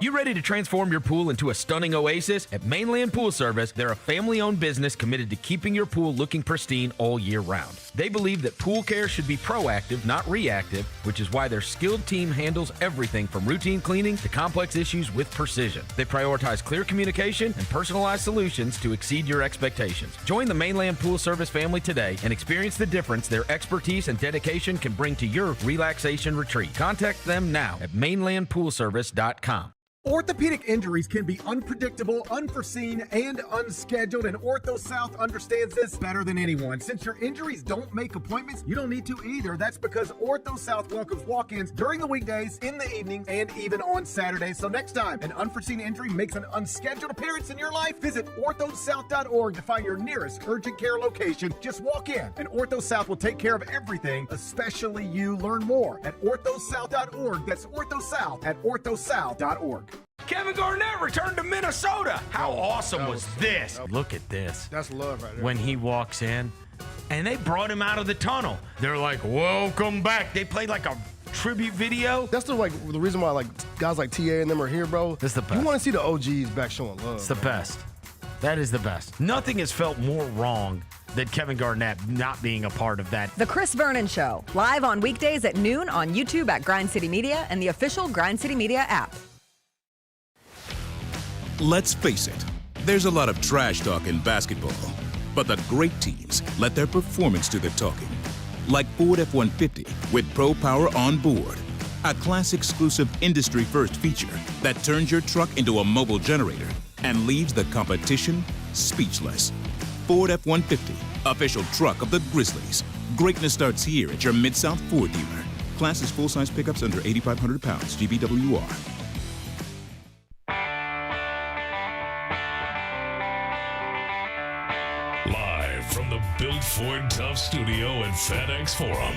You ready to transform your pool into a stunning oasis? At Mainland Pool Service, they're a family-owned business committed to keeping your pool looking pristine all year round. They believe that pool care should be proactive, not reactive, which is why their skilled team handles everything from routine cleaning to complex issues with precision. They prioritize clear communication and personalized solutions to exceed your expectations. Join the Mainland Pool Service family today and experience the difference their expertise and dedication can bring to your relaxation retreat. Contact them now at mainlandpoolservice.com. Orthopedic injuries can be unpredictable, unforeseen, and unscheduled, and Ortho South understands this better than anyone. Since your injuries don't make appointments, you don't need to either. That's because Ortho South welcomes walk-ins during the weekdays, in the evenings, and even on Saturdays. So next time an unforeseen injury makes an unscheduled appearance in your life, visit orthosouth.org to find your nearest urgent care location. Just walk in, and Ortho South will take care of everything, especially you. Learn more at orthosouth.org. That's orthosouth at orthosouth.org. Kevin Garnett returned to Minnesota. How awesome was this? Look at this. That's love right there. When he walks in, and they brought him out of the tunnel. They're like, welcome back. They played like a tribute video. That's the reason why guys like TA and them are here, bro. That's the best. You want to see the OGs back showing love. It's the best. That is the best. Nothing has felt more wrong than Kevin Garnett not being a part of that. The Chris Vernon Show, live on weekdays at noon on YouTube at Grind City Media and the official Grind City Media app. Let's face it, there's a lot of trash talk in basketball, but the great teams let their performance do the talking. Like Ford F-150 with Pro Power on board, a class-exclusive industry-first feature that turns your truck into a mobile generator and leaves the competition speechless. Ford F-150, official truck of the Grizzlies. Greatness starts here at your Mid-South Ford dealer. Class is full-size pickups under 8,500 pounds, GVWR. From the Built Ford Tough studio at FedEx Forum,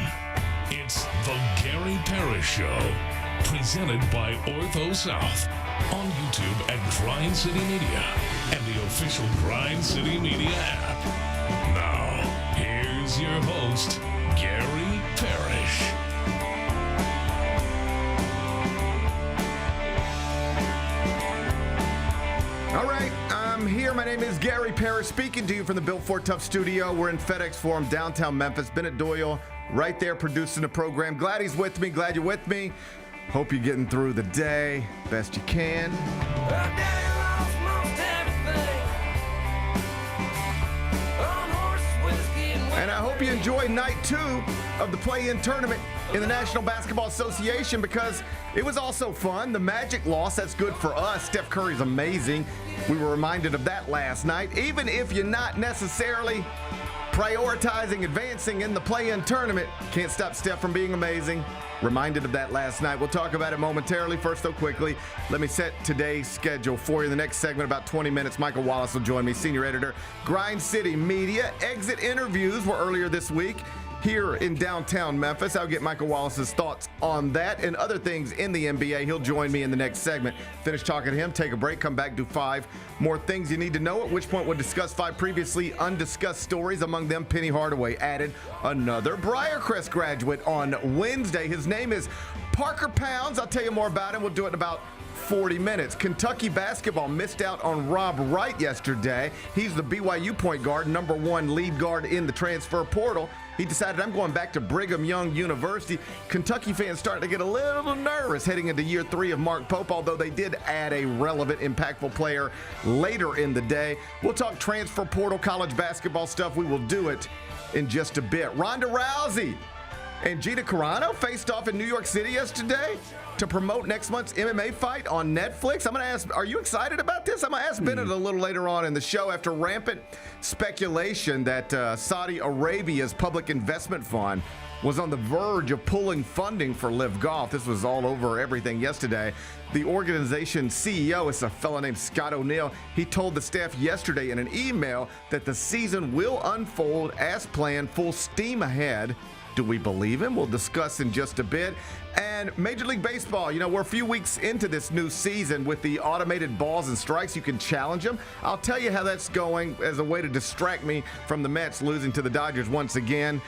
it's the Gary Parrish Show, presented by Ortho South, on YouTube at Grind City Media and the official Grind City Media app. Now, here's your host, Gary Parrish. All right, I'm here. My name is Gary Parrish, speaking to you from the Built Ford Tough studio. We're in FedEx Forum, downtown Memphis. Bennett Doyle right there producing the program. Glad he's with me. Glad you're with me. Hope you're getting through the day best you can. And I hope you enjoy night 2 of the play-in tournament in the National Basketball Association, because it was also fun. The Magic lost. That's good for us. Steph Curry's amazing. We were reminded of that last night. Even if you're not necessarily prioritizing advancing in the play-in tournament, can't stop Steph from being amazing. Reminded of that last night. We'll talk about it momentarily. First, though, quickly, let me set today's schedule for you. In the next segment, about 20 minutes, Michael Wallace will join me, senior editor, Grind City Media. Exit interviews were earlier this week here in downtown Memphis. I'll get Michael Wallace's thoughts on that and other things in the NBA. He'll join me in the next segment. Finish talking to him, take a break, come back, do 5 more things you need to know, at which point we'll discuss 5 previously undiscussed stories. Among them, Penny Hardaway added another Briarcrest graduate on Wednesday. His name is Parker Pounds. I'll tell you more about him. We'll do it in about 40 minutes. Kentucky basketball missed out on Rob Wright yesterday. He's the BYU point guard, number 1 lead guard in the transfer portal. He decided, I'm going back to Brigham Young University. Kentucky fans starting to get a little nervous heading into year 3 of Mark Pope, although they did add a relevant, impactful player later in the day. We'll talk transfer portal, college basketball stuff. We will do it in just a bit. Ronda Rousey and Gina Carano faced off in New York City yesterday to promote next month's MMA fight on Netflix. I'm going to ask, are you excited about this? I'm going to ask Bennett a little later on in the show, after rampant speculation that Saudi Arabia's public investment fund was on the verge of pulling funding for LIV Golf. This was all over everything yesterday. The organization's CEO is a fellow named Scott O'Neill. He told the staff yesterday in an email that the season will unfold as planned, full steam ahead. Do we believe him? We'll discuss in just a bit. And Major League Baseball, we're a few weeks into this new season with the automated balls and strikes. You can challenge them. I'll tell you how that's going as a way to distract me from the Mets losing to the Dodgers once again.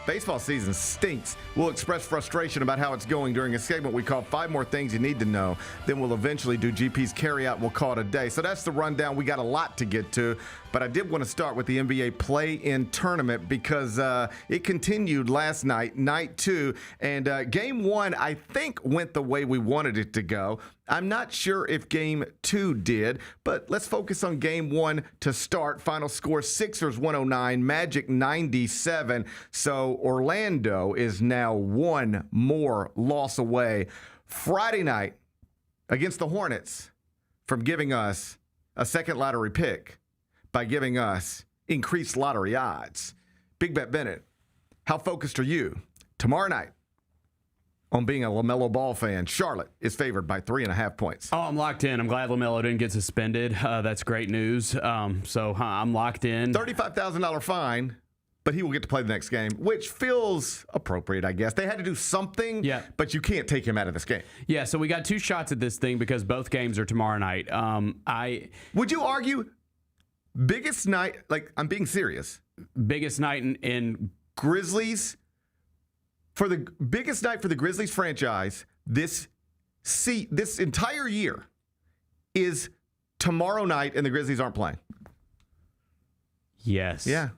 Baseball season stinks. We'll express frustration about how it's going during a segment we call 5 More Things You Need to Know. Then we'll eventually do GP's carryout and we'll call it a day. So that's the rundown. We got a lot to get to, but I did want to start with the NBA play-in tournament because it continued last night, night 2, and game 1 I think went the way we wanted it to go. I'm not sure if game 2 did, but let's focus on game 1 to start. Final score, Sixers 109, Magic 97. So Orlando is now 1 more loss away Friday night against the Hornets from giving us a second lottery pick by giving us increased lottery odds. Big Bet Bennett, how focused are you? Tomorrow night, on being a LaMelo Ball fan, Charlotte is favored by 3.5 points. Oh, I'm locked in. I'm glad LaMelo didn't get suspended. That's great news. So I'm locked in. $35,000 fine, but he will get to play the next game, which feels appropriate, I guess. They had to do something, but you can't take him out of this game. Yeah, so we got 2 shots at this thing because both games are tomorrow night. Would you argue biggest night, like I'm being serious, biggest night in Grizzlies, for the biggest night for the Grizzlies franchise this entire year is tomorrow night, and the Grizzlies aren't playing? Yes. Yeah,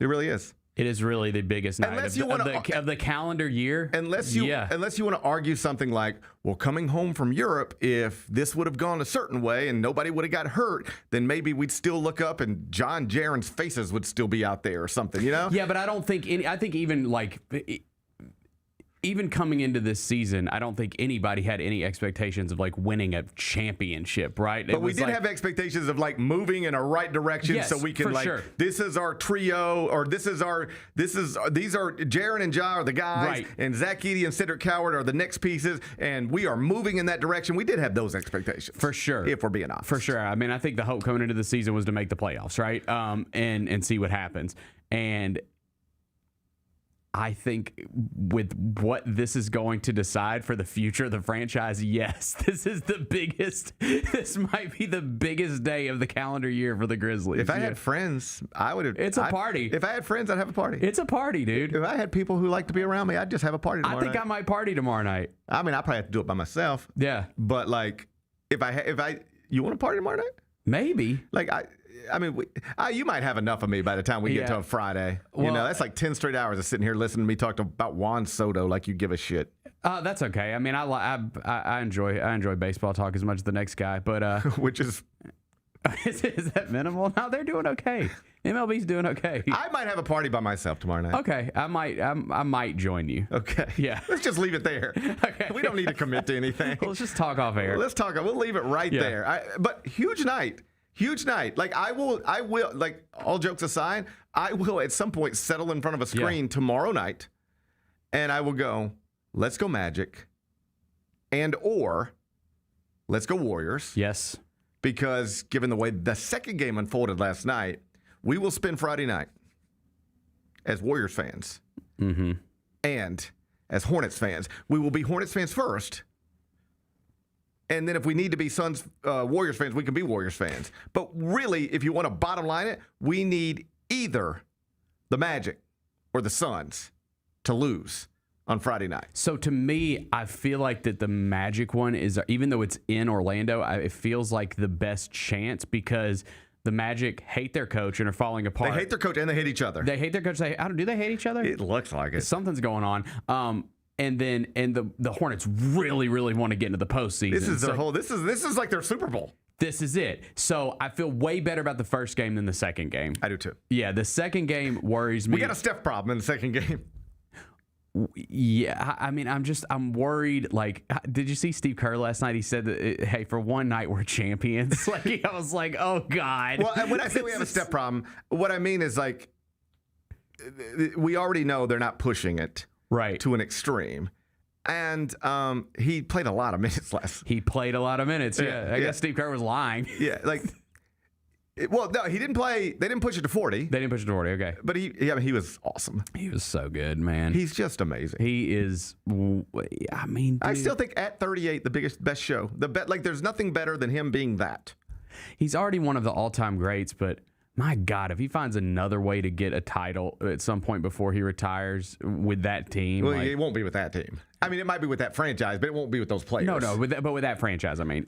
it really is. It is really the biggest night of the calendar year. Unless you want to argue something like, well, coming home from Europe, if this would have gone a certain way and nobody would have got hurt, then maybe we'd still look up and John Jaren's faces would still be out there or something, you know? Yeah, but I don't think I think even coming into this season, I don't think anybody had any expectations of like winning a championship, right? But we did have expectations of like moving in a right direction, so we can this is our trio, or these are Jaren and Ja are the guys, right, and Zach Edey and Cedric Coward are the next pieces, and we are moving in that direction. We did have those expectations, for sure, if we're being honest. For sure. I mean, I think the hope coming into the season was to make the playoffs, right? And see what happens. And I think with what this is going to decide for the future of the franchise, yes, this might be the biggest day of the calendar year for the Grizzlies. If I had friends, I would have. It's a party. If I had friends, I'd have a party. It's a party, dude. If I had people who like to be around me, I'd just have a party tomorrow night. I might party tomorrow night. I mean, I probably have to do it by myself. Yeah. But like, you want to party tomorrow night? Maybe. Like, you might have enough of me by the time we get to a Friday. Well, that's like 10 straight hours of sitting here listening to me talk about Juan Soto like you give a shit. That's okay. I mean, I enjoy baseball talk as much as the next guy, but which is is that minimal? No, they're doing okay. MLB's doing okay. I might have a party by myself tomorrow night. Okay, I might join you. Okay. Yeah. Let's just leave it there. Okay. We don't need to commit to anything. Let's just talk off air. We'll leave it right there. But huge night. Huge night. Like I will, like, all jokes aside, I will at some point settle in front of a screen tomorrow night, and I will go, let's go Magic, or let's go Warriors. Yes. Because given the way the second game unfolded last night, we will spend Friday night as Warriors fans. Mm-hmm. And as Hornets fans. We will be Hornets fans first. And then if we need to be Warriors fans, we can be Warriors fans. But really, if you want to bottom line it, we need either the Magic or the Suns to lose on Friday night. So to me, I feel like that the Magic one is, even though it's in Orlando, it feels like the best chance because the Magic hate their coach and are falling apart. They hate their coach and they hate each other. They hate their coach. Do they hate each other? It looks like it. Something's going on. And the Hornets really, really want to get into the postseason. This is this is like their Super Bowl. This is it. So I feel way better about the first game than the second game. I do too. Yeah, the second game worries me. We got a Steph problem in the second game. Yeah, I mean, I'm worried. Like, did you see Steve Kerr last night? He said that, hey, for one night we're champions. Like, I was like, oh God. Well, when I say we have a Steph problem, what I mean is like, we already know they're not pushing it to an extreme. And he played a lot of minutes He played a lot of minutes. Yeah. I guess Steve Kerr was lying. Yeah, like. Well, no, he didn't play. They didn't push it to 40. They didn't push it to 40. Okay, but he was awesome. He was so good, man. He's just amazing. He is. I mean, dude. I still think at 38, best show. There's nothing better than him being that. He's already one of the all-time greats, but my God, if he finds another way to get a title at some point before he retires with that team. Well, it won't be with that team. I mean, it might be with that franchise, but it won't be with those players. No, but with that franchise, I mean.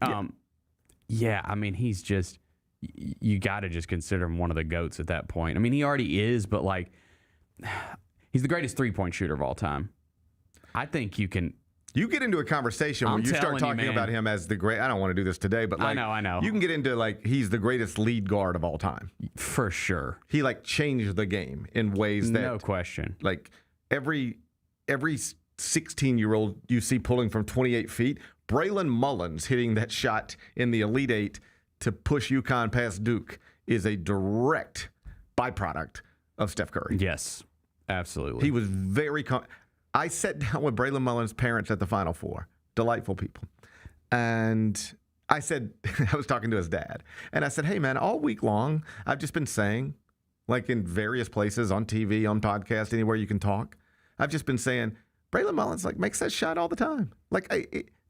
Yeah, I mean, he's just, you got to just consider him one of the GOATs at that point. I mean, he already is, but like, he's the greatest three-point shooter of all time. I think you can. You get into a conversation where you start talking about him as the great. I don't want to do this today, but like, I know. You can get into like he's the greatest lead guard of all time for sure. He like changed the game in ways that no question. Like every 16-year-old you see pulling from 28 feet, Braylon Mullins hitting that shot in the Elite Eight to push UConn past Duke is a direct byproduct of Steph Curry. Yes, absolutely. He was very. I sat down with Braylon Mullins' parents at the Final Four. Delightful people. And I said, I was talking to his dad. And I said, hey, man, all week long, I've just been saying, like in various places, on TV, on podcast, anywhere you can talk, I've just been saying, Braylon Mullins like makes that shot all the time. Like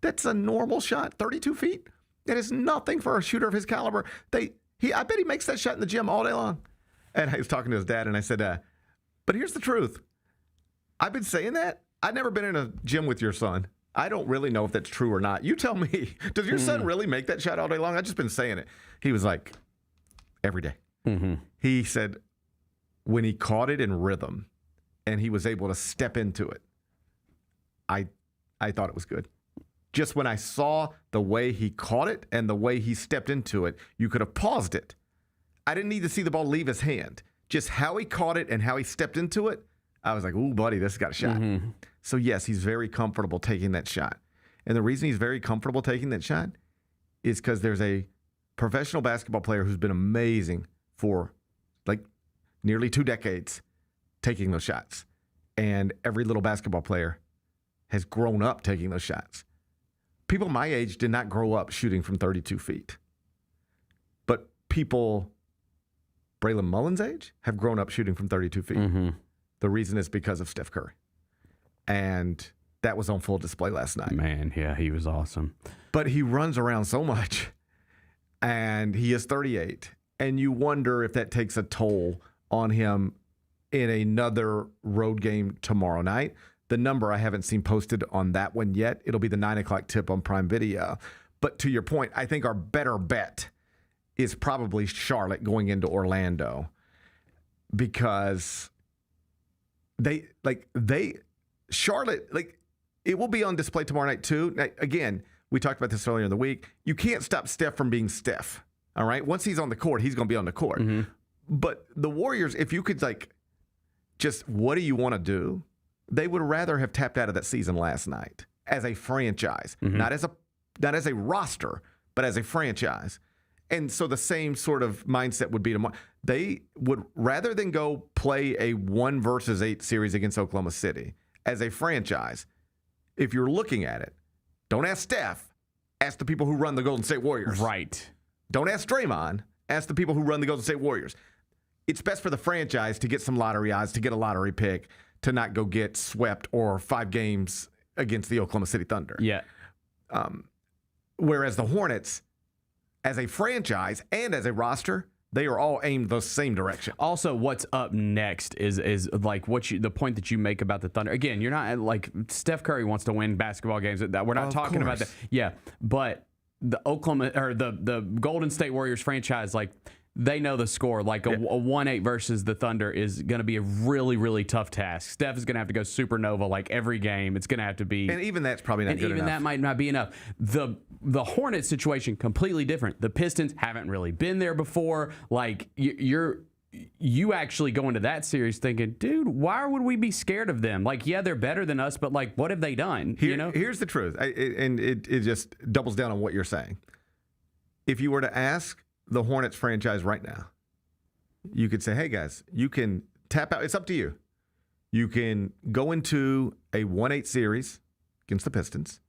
that's a normal shot, 32 feet. That is nothing for a shooter of his caliber. I bet he makes that shot in the gym all day long. And I was talking to his dad, and I said, but here's the truth. I've been saying that. I've never been in a gym with your son. I don't really know if that's true or not. You tell me. Does your son really make that shot all day long? I've just been saying it. He was like, every day. Mm-hmm. He said when he caught it in rhythm and he was able to step into it, I thought it was good. Just when I saw the way he caught it and the way he stepped into it, you could have paused it. I didn't need to see the ball leave his hand. Just how he caught it and how he stepped into it, I was like, ooh, buddy, this has got a shot. Mm-hmm. So, yes, he's very comfortable taking that shot. And the reason he's very comfortable taking that shot is because there's a professional basketball player who's been amazing for like nearly 2 decades taking those shots. And every little basketball player has grown up taking those shots. People my age did not grow up shooting from 32 feet. But people Braylon Mullins' age have grown up shooting from 32 feet. Mm-hmm. The reason is because of Steph Curry. And that was on full display last night. Man, yeah, he was awesome. But he runs around so much, and he is 38. And you wonder if that takes a toll on him in another road game tomorrow night. The number I haven't seen posted on that one yet. It'll be the 9 o'clock tip on Prime Video. But to your point, I think our better bet is probably Charlotte going into Orlando because Charlotte, it will be on display tomorrow night too. Now, again, we talked about this earlier in the week. You can't stop Steph from being Steph. All right. Once he's on the court, he's going to be on the court. Mm-hmm. But the Warriors, if you could just what do you want to do? They would rather have tapped out of that season last night as a franchise, mm-hmm. not as a roster, but as a franchise. And so the same sort of mindset would be tomorrow. They would rather than go play a 1-8 series against Oklahoma City as a franchise. If you're looking at it, don't ask Steph. Ask the people who run the Golden State Warriors. Right. Don't ask Draymond. Ask the people who run the Golden State Warriors. It's best for the franchise to get some lottery odds, to get a lottery pick, to not go get swept or 5 games against the Oklahoma City Thunder. Yeah. Whereas the Hornets, as a franchise and as a roster, they are all aimed the same direction. Also, what's up next is like the point that you make about the Thunder. Again, you're not like Steph Curry wants to win basketball games. We're not talking about that. Yeah, but the Oklahoma or the Golden State Warriors franchise, like they know the score. Like a 1-8 versus the Thunder is going to be a really, really tough task. Steph is going to have to go supernova like every game. It's going to have to be, and even that's probably not good enough. And even that might not be enough. The Hornets situation completely different. The Pistons haven't really been there before. Like you actually go into that series thinking, dude, why would we be scared of them? Like, yeah, they're better than us, but like, what have they done? Here's the truth, and it just doubles down on what you're saying. If you were to ask the Hornets franchise right now, you could say, hey guys, you can tap out. It's up to you. You can go into a 1-8 series against the Pistons,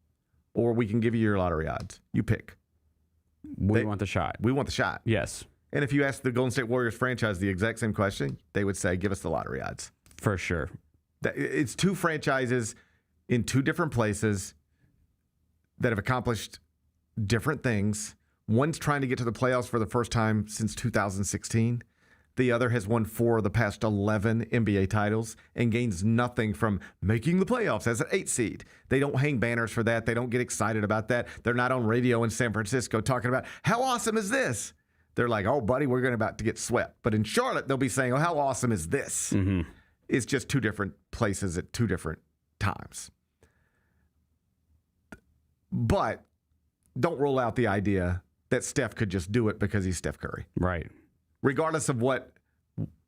or we can give you your lottery odds. You pick. We want the shot. We want the shot. Yes. And if you ask the Golden State Warriors franchise the exact same question, they would say, give us the lottery odds. For sure. It's 2 franchises in 2 different places that have accomplished different things. One's trying to get to the playoffs for the first time since 2016. The other has won 4 of the past 11 NBA titles and gains nothing from making the playoffs as an 8 seed. They don't hang banners for that. They don't get excited about that. They're not on radio in San Francisco talking about, how awesome is this? They're like, oh, buddy, we're about to get swept. But in Charlotte, they'll be saying, oh, how awesome is this? Mm-hmm. It's just 2 different places at 2 different times. But don't rule out the idea that Steph could just do it because he's Steph Curry. Right. Regardless of what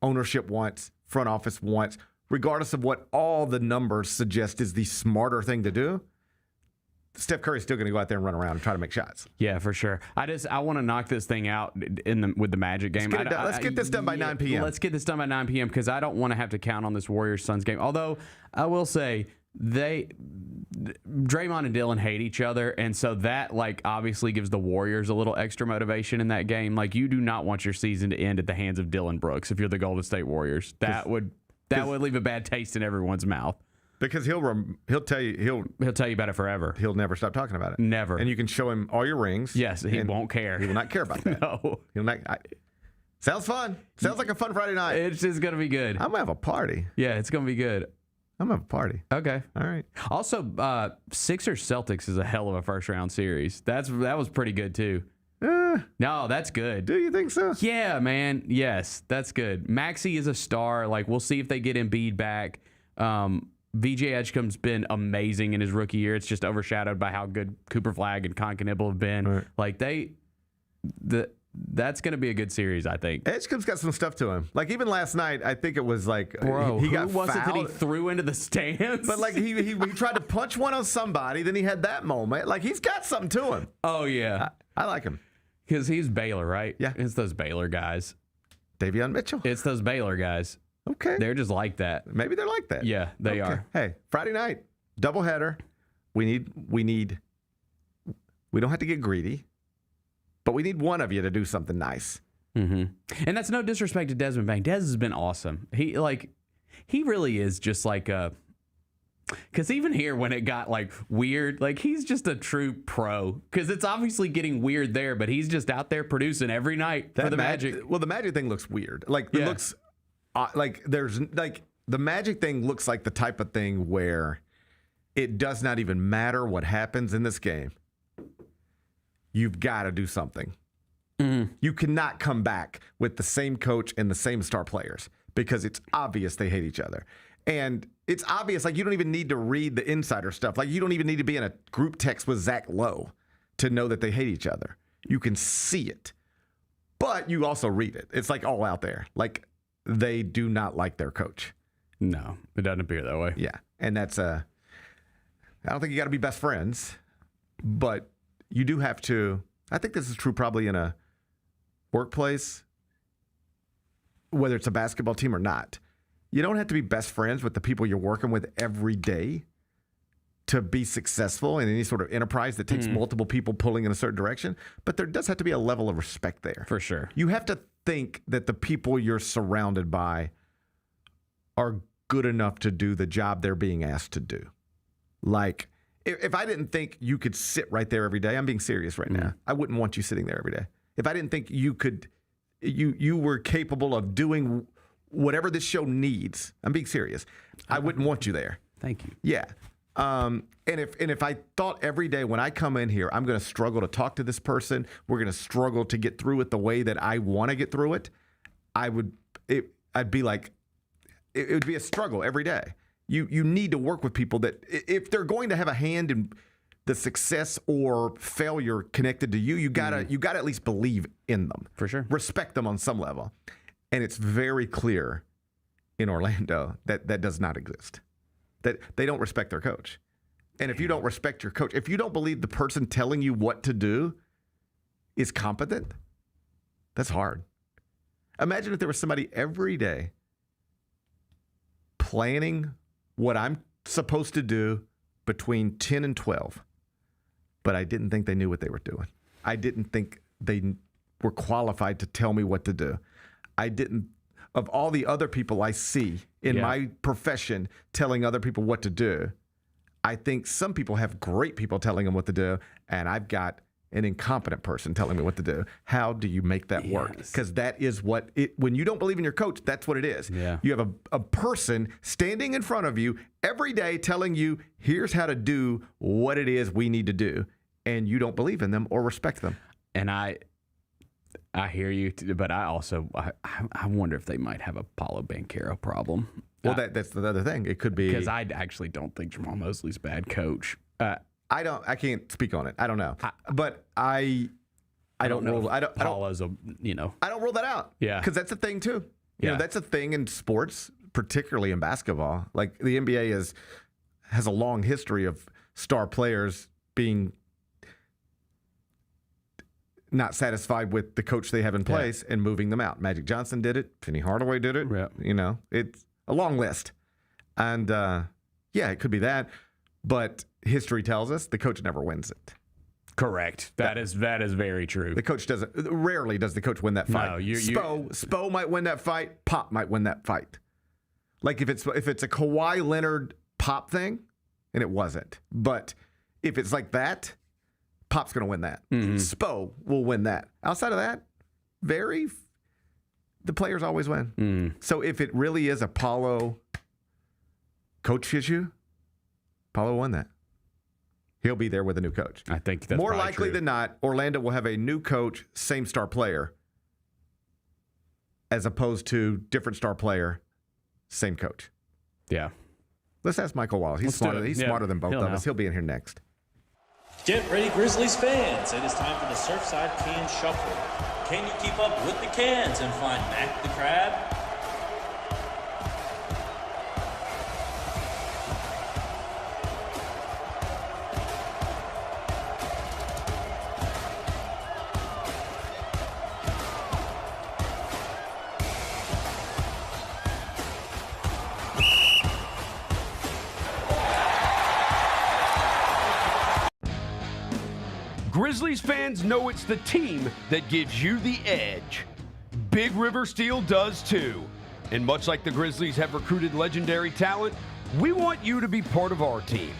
ownership wants, front office wants, regardless of what all the numbers suggest is the smarter thing to do, Steph Curry's still going to go out there and run around and try to make shots. Yeah, for sure. I want to knock this thing out with the Magic game. Let's get this done by 9 p.m. Let's get this done by 9 p.m. because I don't want to have to count on this Warriors-Suns game. Although I will say Draymond and Dillon hate each other, and so that obviously gives the Warriors a little extra motivation in that game. You do not want your season to end at the hands of Dillon Brooks if you're the Golden State Warriors. That would leave a bad taste in everyone's mouth. Because he'll tell you about it forever. He'll never stop talking about it. Never. And you can show him all your rings. Yes, he won't care. He will not care about that. No. He'll not. Sounds fun. Sounds like a fun Friday night. It's just gonna be good. I'm gonna have a party. Yeah, it's gonna be good. I'm gonna have a party. Okay. All right. Also, Sixers Celtics is a hell of a first round series. That was pretty good too. No, that's good. Do you think so? Yeah, man. Yes, that's good. Maxey is a star. We'll see if they get Embiid back. VJ Edgecombe's been amazing in his rookie year. It's just overshadowed by how good Cooper Flagg and Con Knibble have been. Right. That's going to be a good series, I think. Edgecombe's got some stuff to him. He even last night, I think it was Bro, he got who was fouled. it that he threw into the stands? But he tried to punch one on somebody, then he had that moment. He's got something to him. Oh, yeah. I like him. Because he's Baylor, right? Yeah. It's those Baylor guys. Davion Mitchell. It's those Baylor guys. Okay. They're just like that. Maybe they're like that. Yeah, they are. Hey, Friday night, doubleheader. We don't have to get greedy, but we need one of you to do something nice. Mm-hmm. And that's no disrespect to Desmond Bain. Des has been awesome. He really is just because even here when it got weird, he's just a true pro. Because it's obviously getting weird there, but he's just out there producing every night for the Magic. Well, the Magic thing looks weird. It looks the Magic thing looks like the type of thing where it does not even matter what happens in this game. You've got to do something. Mm-hmm. You cannot come back with the same coach and the same star players because it's obvious they hate each other. And it's obvious, you don't even need to read the insider stuff. You don't even need to be in a group text with Zach Lowe to know that they hate each other. You can see it. But you also read it. It's all out there. They do not like their coach. No, it doesn't appear that way. Yeah. And that's I don't think you got to be best friends, but you do have to. I think this is true probably in a workplace, whether it's a basketball team or not. You don't have to be best friends with the people you're working with every day to be successful in any sort of enterprise that takes multiple people pulling in a certain direction. But there does have to be a level of respect there. For sure. You have to think that the people you're surrounded by are good enough to do the job they're being asked to do. If I didn't think you could sit right there every day, I'm being serious right now. I wouldn't want you sitting there every day. If I didn't think you were capable of doing whatever this show needs, I'm being serious. I wouldn't want you there. Thank you. Yeah. And if I thought every day when I come in here, I'm going to struggle to talk to this person, we're going to struggle to get through it the way that I want to get through it, it would be a struggle every day. You need to work with people that if they're going to have a hand in the success or failure connected to you, you gotta at least believe in them. For sure. Respect them on some level. And it's very clear in Orlando that does not exist. That they don't respect their coach. And if you don't respect your coach, if you don't believe the person telling you what to do is competent, that's hard. Imagine if there was somebody every day planning what I'm supposed to do between 10 and 12, but I didn't think they knew what they were doing. I didn't think they were qualified to tell me what to do. Of all the other people I see in my profession telling other people what to do, I think some people have great people telling them what to do, and I've got an incompetent person telling me what to do. How do you make that work? Because that is what when you don't believe in your coach, that's what it is. Yeah. You have a person standing in front of you every day telling you, here's how to do what it is we need to do. And you don't believe in them or respect them. And I hear you, but I also I wonder if they might have a Paulo Banchero problem. Well, that's the other thing. It could be because I actually don't think Jamal Mosley's a bad coach. I can't speak on it. I don't know, but I don't rule. Paulo's I don't rule that out. Yeah, because that's a thing too. You know, that's a thing in sports, particularly in basketball. Like the NBA has a long history of star players being not satisfied with the coach they have in place and moving them out. Magic Johnson did it. Penny Hardaway did it. Yeah. You know, it's a long list. And, it could be that. But history tells us the coach never wins it. Correct. That is very true. The coach rarely does the coach win that fight. No, Spo might win that fight. Pop might win that fight. Like if it's a Kawhi Leonard Pop thing, and it wasn't. But if it's like that, Pop's going to win that. Mm-hmm. Spo will win that. Outside of that, the players always win. Mm. So if it really is a Paulo coach issue, Paulo won that. He'll be there with a new coach. I think that's more likely true. than not, Orlando will have a new coach, same star player, as opposed to different star player, same coach. Yeah. Let's ask Michael Wallace. He's smarter. He's smarter than both of us. He'll be in here next. Get ready, Grizzlies fans. It is time for the Surfside Can Shuffle. Can you keep up with the cans and find Mac the Crab? Grizzlies fans know it's the team that gives you the edge. Big River Steel does too. And much like the Grizzlies have recruited legendary talent, we want you to be part of our team.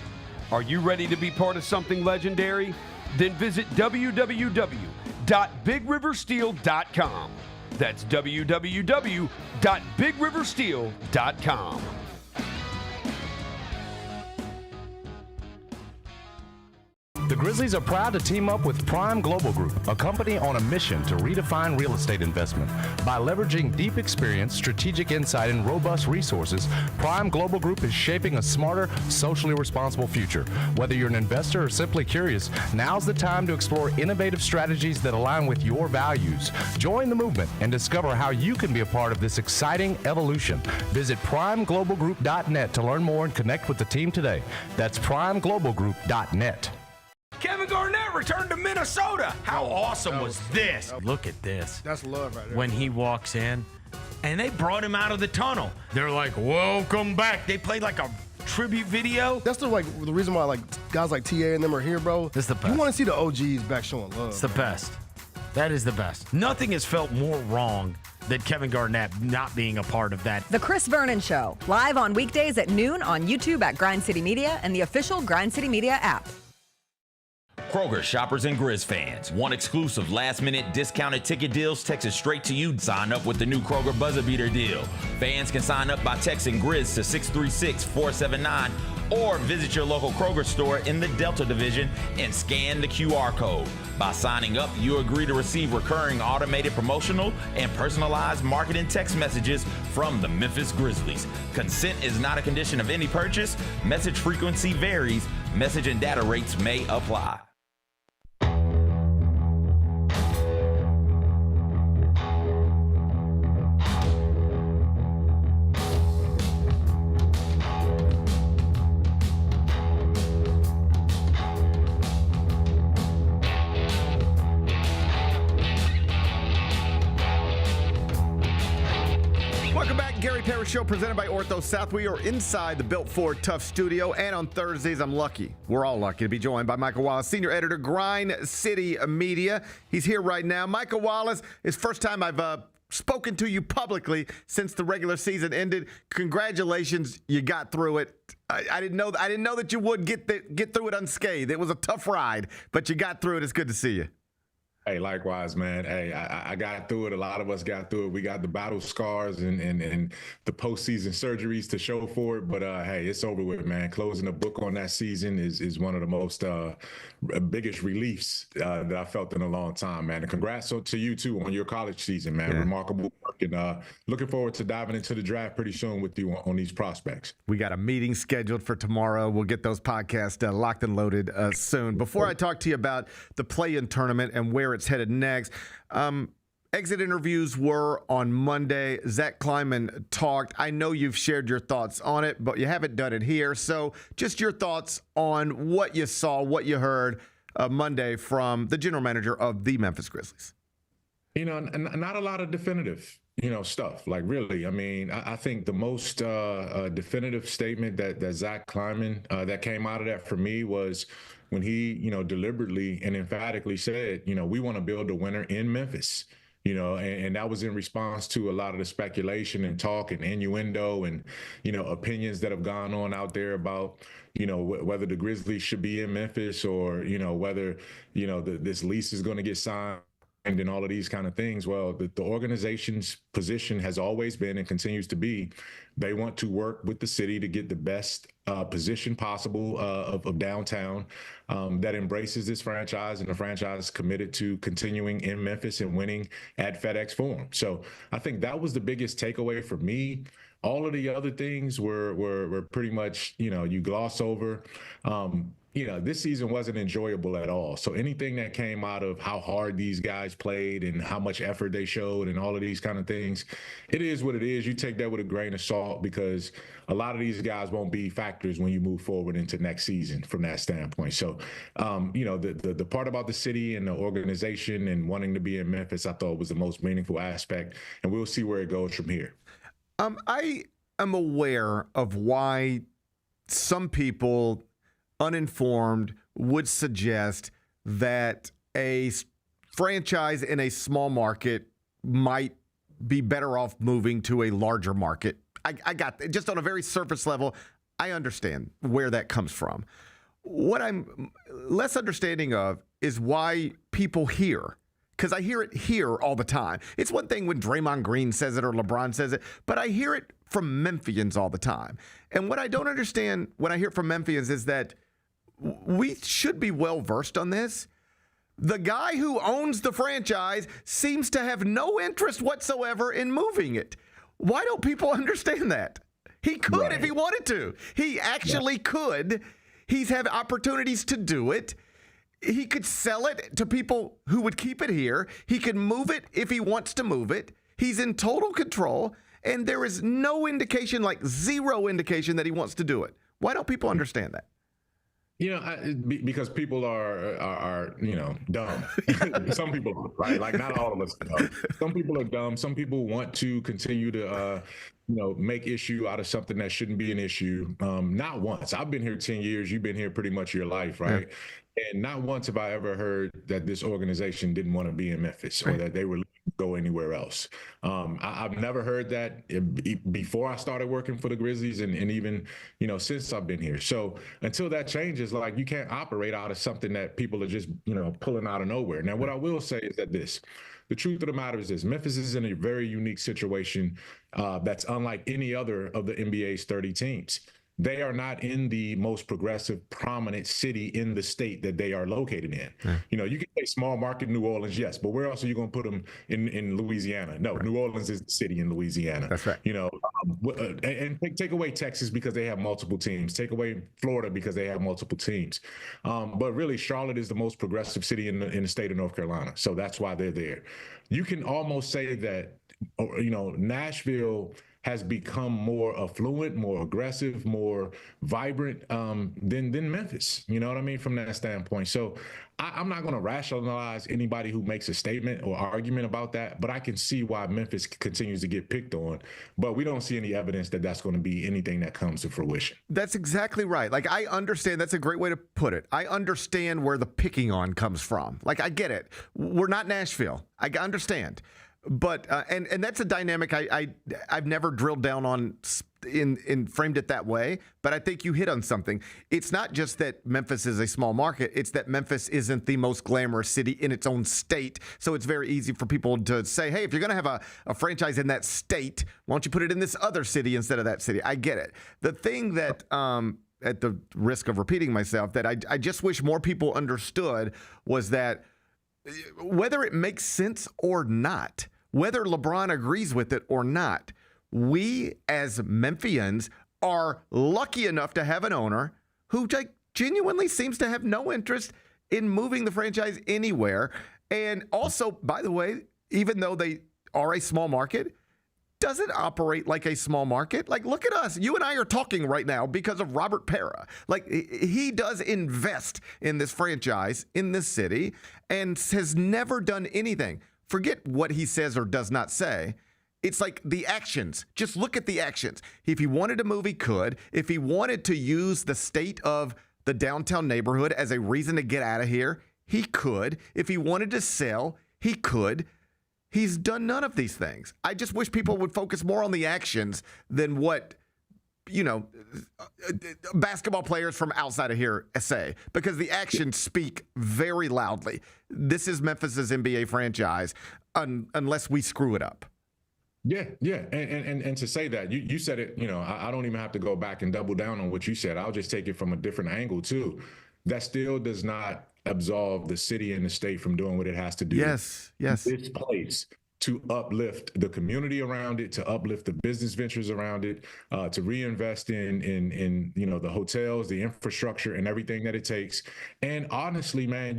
Are you ready to be part of something legendary? Then visit www.bigriversteel.com. That's www.bigriversteel.com. The Grizzlies are proud to team up with Prime Global Group, a company on a mission to redefine real estate investment. By leveraging deep experience, strategic insight, and robust resources, Prime Global Group is shaping a smarter, socially responsible future. Whether you're an investor or simply curious, now's the time to explore innovative strategies that align with your values. Join the movement and discover how you can be a part of this exciting evolution. Visit primeglobalgroup.net to learn more and connect with the team today. That's primeglobalgroup.net. Kevin Garnett returned to Minnesota. How awesome was this? Look at this. That's love right there. When he walks in, And they brought him out of the tunnel. They're like, welcome back. They played like a tribute video. That's the reason why guys like TA and them are here, bro. It's the best. You want to see the OGs back showing love. it's the best. That is the best. Nothing has felt more wrong than Kevin Garnett not being a part of that. The Chris Vernon Show, live on weekdays at noon on YouTube at Grind City Media and the official Grind City Media app. Kroger shoppers and Grizz fans want exclusive last-minute discounted ticket deals texted straight to you. Sign up with the new Kroger Buzzer Beater deal. Fans can sign up by texting Grizz to 636-479 or visit your local Kroger store in the Delta Division and scan the QR code. By signing up, you agree to receive recurring automated promotional and personalized marketing text messages from the Memphis Grizzlies. Consent is not a condition of any purchase. Message frequency varies. Message and data rates may apply. Welcome back, Gary Parrish Show, presented by Ortho South. We are inside the Built Ford Tough studio, and on Thursdays, I'm lucky. We're all lucky to be joined by Michael Wallace, senior editor, Grind City Media. He's here right now. Michael Wallace, it's first time I've spoken to you publicly since the regular season ended. Congratulations, you got through it. I didn't know that you would get through it unscathed. It was a tough ride, but you got through it. It's good to see you. Hey, likewise, man. Hey, I got through it. A lot of us got through it. We got the battle scars and the postseason surgeries to show for it. But hey, it's over with, man. Closing the book on that season is one of the most biggest reliefs that I felt in a long time, man. And congrats to you too on your college season, man. Yeah. Remarkable work, and looking forward to diving into the draft pretty soon with you on these prospects. We got a meeting scheduled for tomorrow. We'll get those podcasts locked and loaded soon. Before I talk to you about the play-in tournament and where it's headed next, exit interviews were on Monday. Zach Kleiman talked. I know you've shared your thoughts on it, but you haven't done it here. So just your thoughts on what you saw, what you heard Monday from the general manager of the Memphis Grizzlies. You know, not a lot of definitive, stuff. Like, really, I mean, I think the most definitive statement that Zach Kleiman that came out of that for me was when he, deliberately and emphatically said, we want to build a winner in Memphis. And that was in response to a lot of the speculation and talk and innuendo and, opinions that have gone on out there about, whether the Grizzlies should be in Memphis or, whether, this lease is going to get signed and all of these kind of things. Well, the organization's position has always been and continues to be, they want to work with the city to get the best position possible of downtown that embraces this franchise, and the franchise is committed to continuing in Memphis and winning at FedEx Forum. So I think that was the biggest takeaway for me. All of the other things were pretty much, you gloss over. This season wasn't enjoyable at all. So anything that came out of how hard these guys played and how much effort they showed and all of these kind of things, it is what it is. You take that with a grain of salt because a lot of these guys won't be factors when you move forward into next season from that standpoint. So, the part about the city and the organization and wanting to be in Memphis, I thought was the most meaningful aspect, and we'll see where it goes from here. I am aware of why some people, uninformed, would suggest that a franchise in a small market might be better off moving to a larger market. I got just on a very surface level, I understand where that comes from. What I'm less understanding of is why people hear, because I hear it here all the time. It's one thing when Draymond Green says it or LeBron says it, but I hear it from Memphians all the time. And what I don't understand when I hear it from Memphians is that we should be well versed on this. The guy who owns the franchise seems to have no interest whatsoever in moving it. Why don't people understand that? He could if he wanted to. He actually could. He's had opportunities to do it. He could sell it to people who would keep it here. He could move it if he wants to move it. He's in total control, and there is no indication, like zero indication, that he wants to do it. Why don't people understand that? Because people are dumb. Some people are, right? Like, not all of us are dumb. Some people are dumb. Some people want to continue to, make issue out of something that shouldn't be an issue. Not once. I've been here 10 years. You've been here pretty much your life, right? Yeah. And not once have I ever heard that this organization didn't want to be in Memphis or that they were looking to go anywhere else. I've never heard that before I started working for the Grizzlies and even, since I've been here. So until that changes, like, you can't operate out of something that people are just, pulling out of nowhere. Now, what I will say is that the truth of the matter is this: Memphis is in a very unique situation that's unlike any other of the NBA's 30 teams. They are not in the most progressive, prominent city in the state that they are located in. Yeah. You can say small market New Orleans, yes, but where else are you going to put them in Louisiana? No, right. New Orleans is the city in Louisiana. That's right. And take away Texas because they have multiple teams. Take away Florida because they have multiple teams. But really, Charlotte is the most progressive city in the state of North Carolina. So that's why they're there. You can almost say that, Nashville has become more affluent, more aggressive, more vibrant than Memphis. You know what I mean? From that standpoint. So I'm not going to rationalize anybody who makes a statement or argument about that, but I can see why Memphis continues to get picked on. But we don't see any evidence that that's going to be anything that comes to fruition. That's exactly right. Like, I understand. That's a great way to put it. I understand where the picking on comes from. Like, I get it. We're not Nashville. I understand. But and that's a dynamic I've never drilled down on in framed it that way. But I think you hit on something. It's not just that Memphis is a small market. It's that Memphis isn't the most glamorous city in its own state. So it's very easy for people to say, hey, if you're going to have a franchise in that state, why don't you put it in this other city instead of that city? I get it. The thing that at the risk of repeating myself, that I just wish more people understood was that whether it makes sense or not, whether LeBron agrees with it or not, we as Memphians are lucky enough to have an owner who genuinely seems to have no interest in moving the franchise anywhere. And also, by the way, even though they are a small market, doesn't operate like a small market. Like, look at us. You and I are talking right now because of Robert Parra. Like, he does invest in this franchise in this city and has never done anything. Forget what he says or does not say. It's like the actions. Just look at the actions. If he wanted to move, he could. If he wanted to use the state of the downtown neighborhood as a reason to get out of here, he could. If he wanted to sell, he could. He's done none of these things. I just wish people would focus more on the actions than what, basketball players from outside of here say, because the actions speak very loudly. This is Memphis's NBA franchise unless we screw it up. Yeah. And to say that, you said it, I don't even have to go back and double down on what you said. I'll just take it from a different angle too. That still does not absolve the city and the state from doing what it has to do. Yes. This place to uplift the community around it, to uplift the business ventures around it, to reinvest in the hotels, the infrastructure, and everything that it takes. And honestly, man,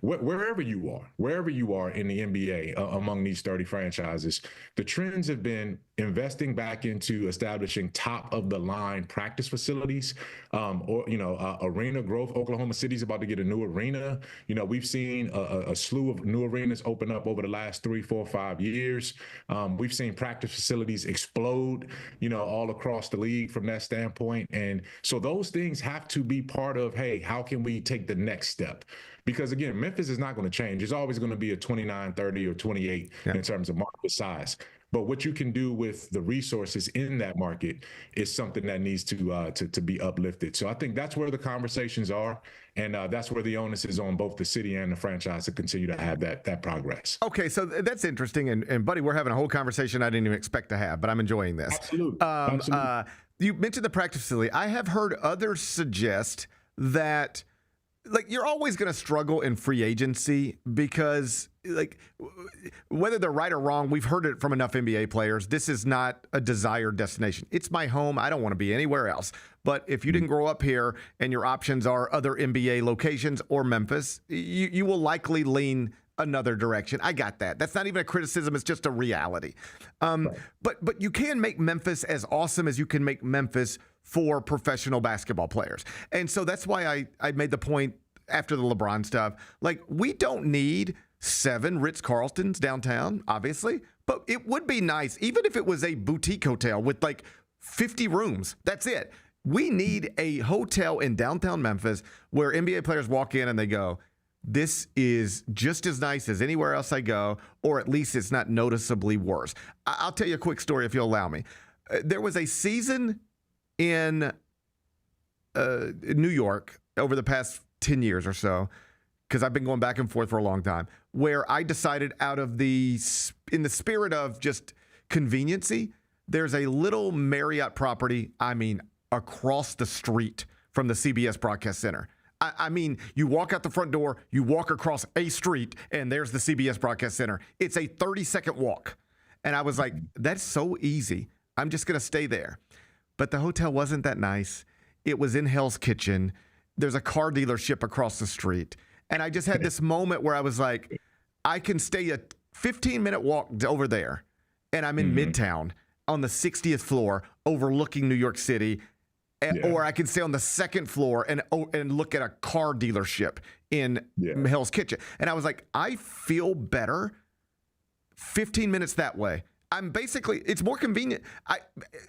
wherever you are in the NBA among these 30 franchises, the trends have been investing back into establishing top of the line practice facilities, arena growth. Oklahoma City's about to get a new arena. We've seen a slew of new arenas open up over the last 3, 4, 5 years. We've seen practice facilities explode, all across the league from that standpoint. And so those things have to be part of, hey, how can we take the next step? Because again, Memphis is not going to change. It's always going to be a 29, 30, or 28 in terms of market size. But what you can do with the resources in that market is something that needs to be uplifted. So I think that's where the conversations are, and that's where the onus is on both the city and the franchise to continue to have that progress. Okay, so that's interesting, and buddy, we're having a whole conversation I didn't even expect to have, but I'm enjoying this. Absolutely. You mentioned the practice facility. I have heard others suggest that, like, you're always going to struggle in free agency because, like, whether they're right or wrong, we've heard it from enough NBA players. This is not a desired destination. It's my home. I don't want to be anywhere else. But if you didn't grow up here and your options are other NBA locations or Memphis, you will likely lean another direction. I got that. That's not even a criticism. It's just a reality. Right. But you can make Memphis as awesome as you can make Memphis for professional basketball players. And so that's why I made the point after the LeBron stuff. Like, we don't need 7 Ritz-Carltons downtown, obviously, but it would be nice, even if it was a boutique hotel with like 50 rooms. That's it. We need a hotel in downtown Memphis where NBA players walk in and they go, this is just as nice as anywhere else I go, or at least it's not noticeably worse. I'll tell you a quick story if you'll allow me. There was a season in New York over the past 10 years or so, because I've been going back and forth for a long time, where I decided in the spirit of just conveniency, there's a little Marriott property, across the street from the CBS Broadcast Center. I mean, you walk out the front door, you walk across a street, and there's the CBS Broadcast Center. It's a 30-second walk. And I was like, that's so easy. I'm just going to stay there. But the hotel wasn't that nice. It was in Hell's Kitchen. There's a car dealership across the street. And I just had this moment where I was like, I can stay a 15-minute walk over there, and I'm in Midtown on the 60th floor overlooking New York City. Or I can stay on the second floor and look at a car dealership in Hell's Kitchen. And I was like, I feel better 15 minutes that way. It's more convenient.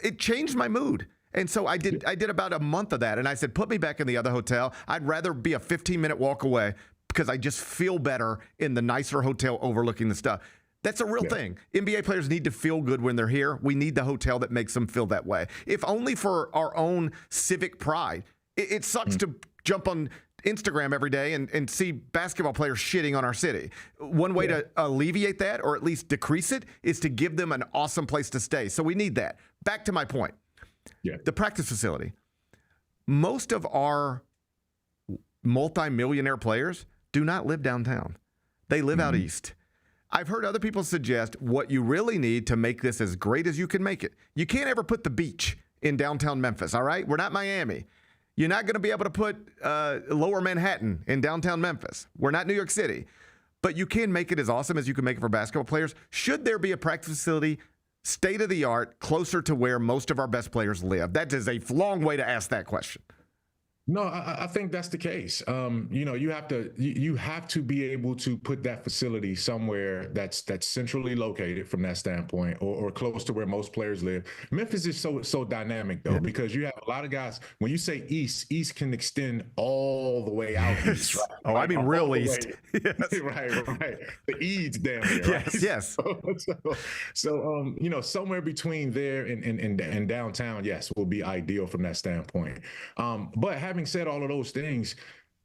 It changed my mood. And so I did about a month of that. And I said, put me back in the other hotel. I'd rather be a 15-minute walk away because I just feel better in the nicer hotel overlooking the stuff. That's a real thing. NBA players need to feel good when they're here. We need the hotel that makes them feel that way. If only for our own civic pride. It sucks to jump on Instagram every day and see basketball players shitting on our city. One way to alleviate that, or at least decrease it, is to give them an awesome place to stay. So we need that. Back to my point. The practice facility. Most of our multi-millionaire players do not live downtown. They live out east. I've heard other people suggest what you really need to make this as great as you can make it. You can't ever put the beach in downtown Memphis, all right? We're not Miami. You're not going to be able to put lower Manhattan in downtown Memphis. We're not New York City. But you can make it as awesome as you can make it for basketball players. Should there be a practice facility, state of the art, closer to where most of our best players live? That is a long way to ask that question. No, I think that's the case. You have to be able to put that facility somewhere that's centrally located from that standpoint, or close to where most players live. Memphis is so dynamic though, because you have a lot of guys. When you say east can extend all the way out east. Right? Oh, I mean real east. Yes. right. The Eads down there. Right? Yes. So somewhere between there and downtown, yes, will be ideal from that standpoint. But having said all of those things,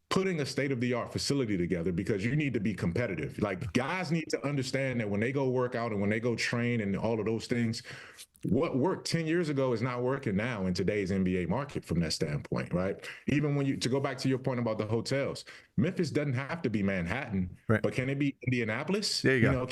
putting a state-of-the-art facility together, because you need to be competitive. Like, guys need to understand that when they go work out and when they go train and all of those things, what worked 10 years ago is not working now in today's NBA market from that standpoint, right? Even to go back to your point about the hotels, Memphis doesn't have to be Manhattan, but can it be Indianapolis? There you go.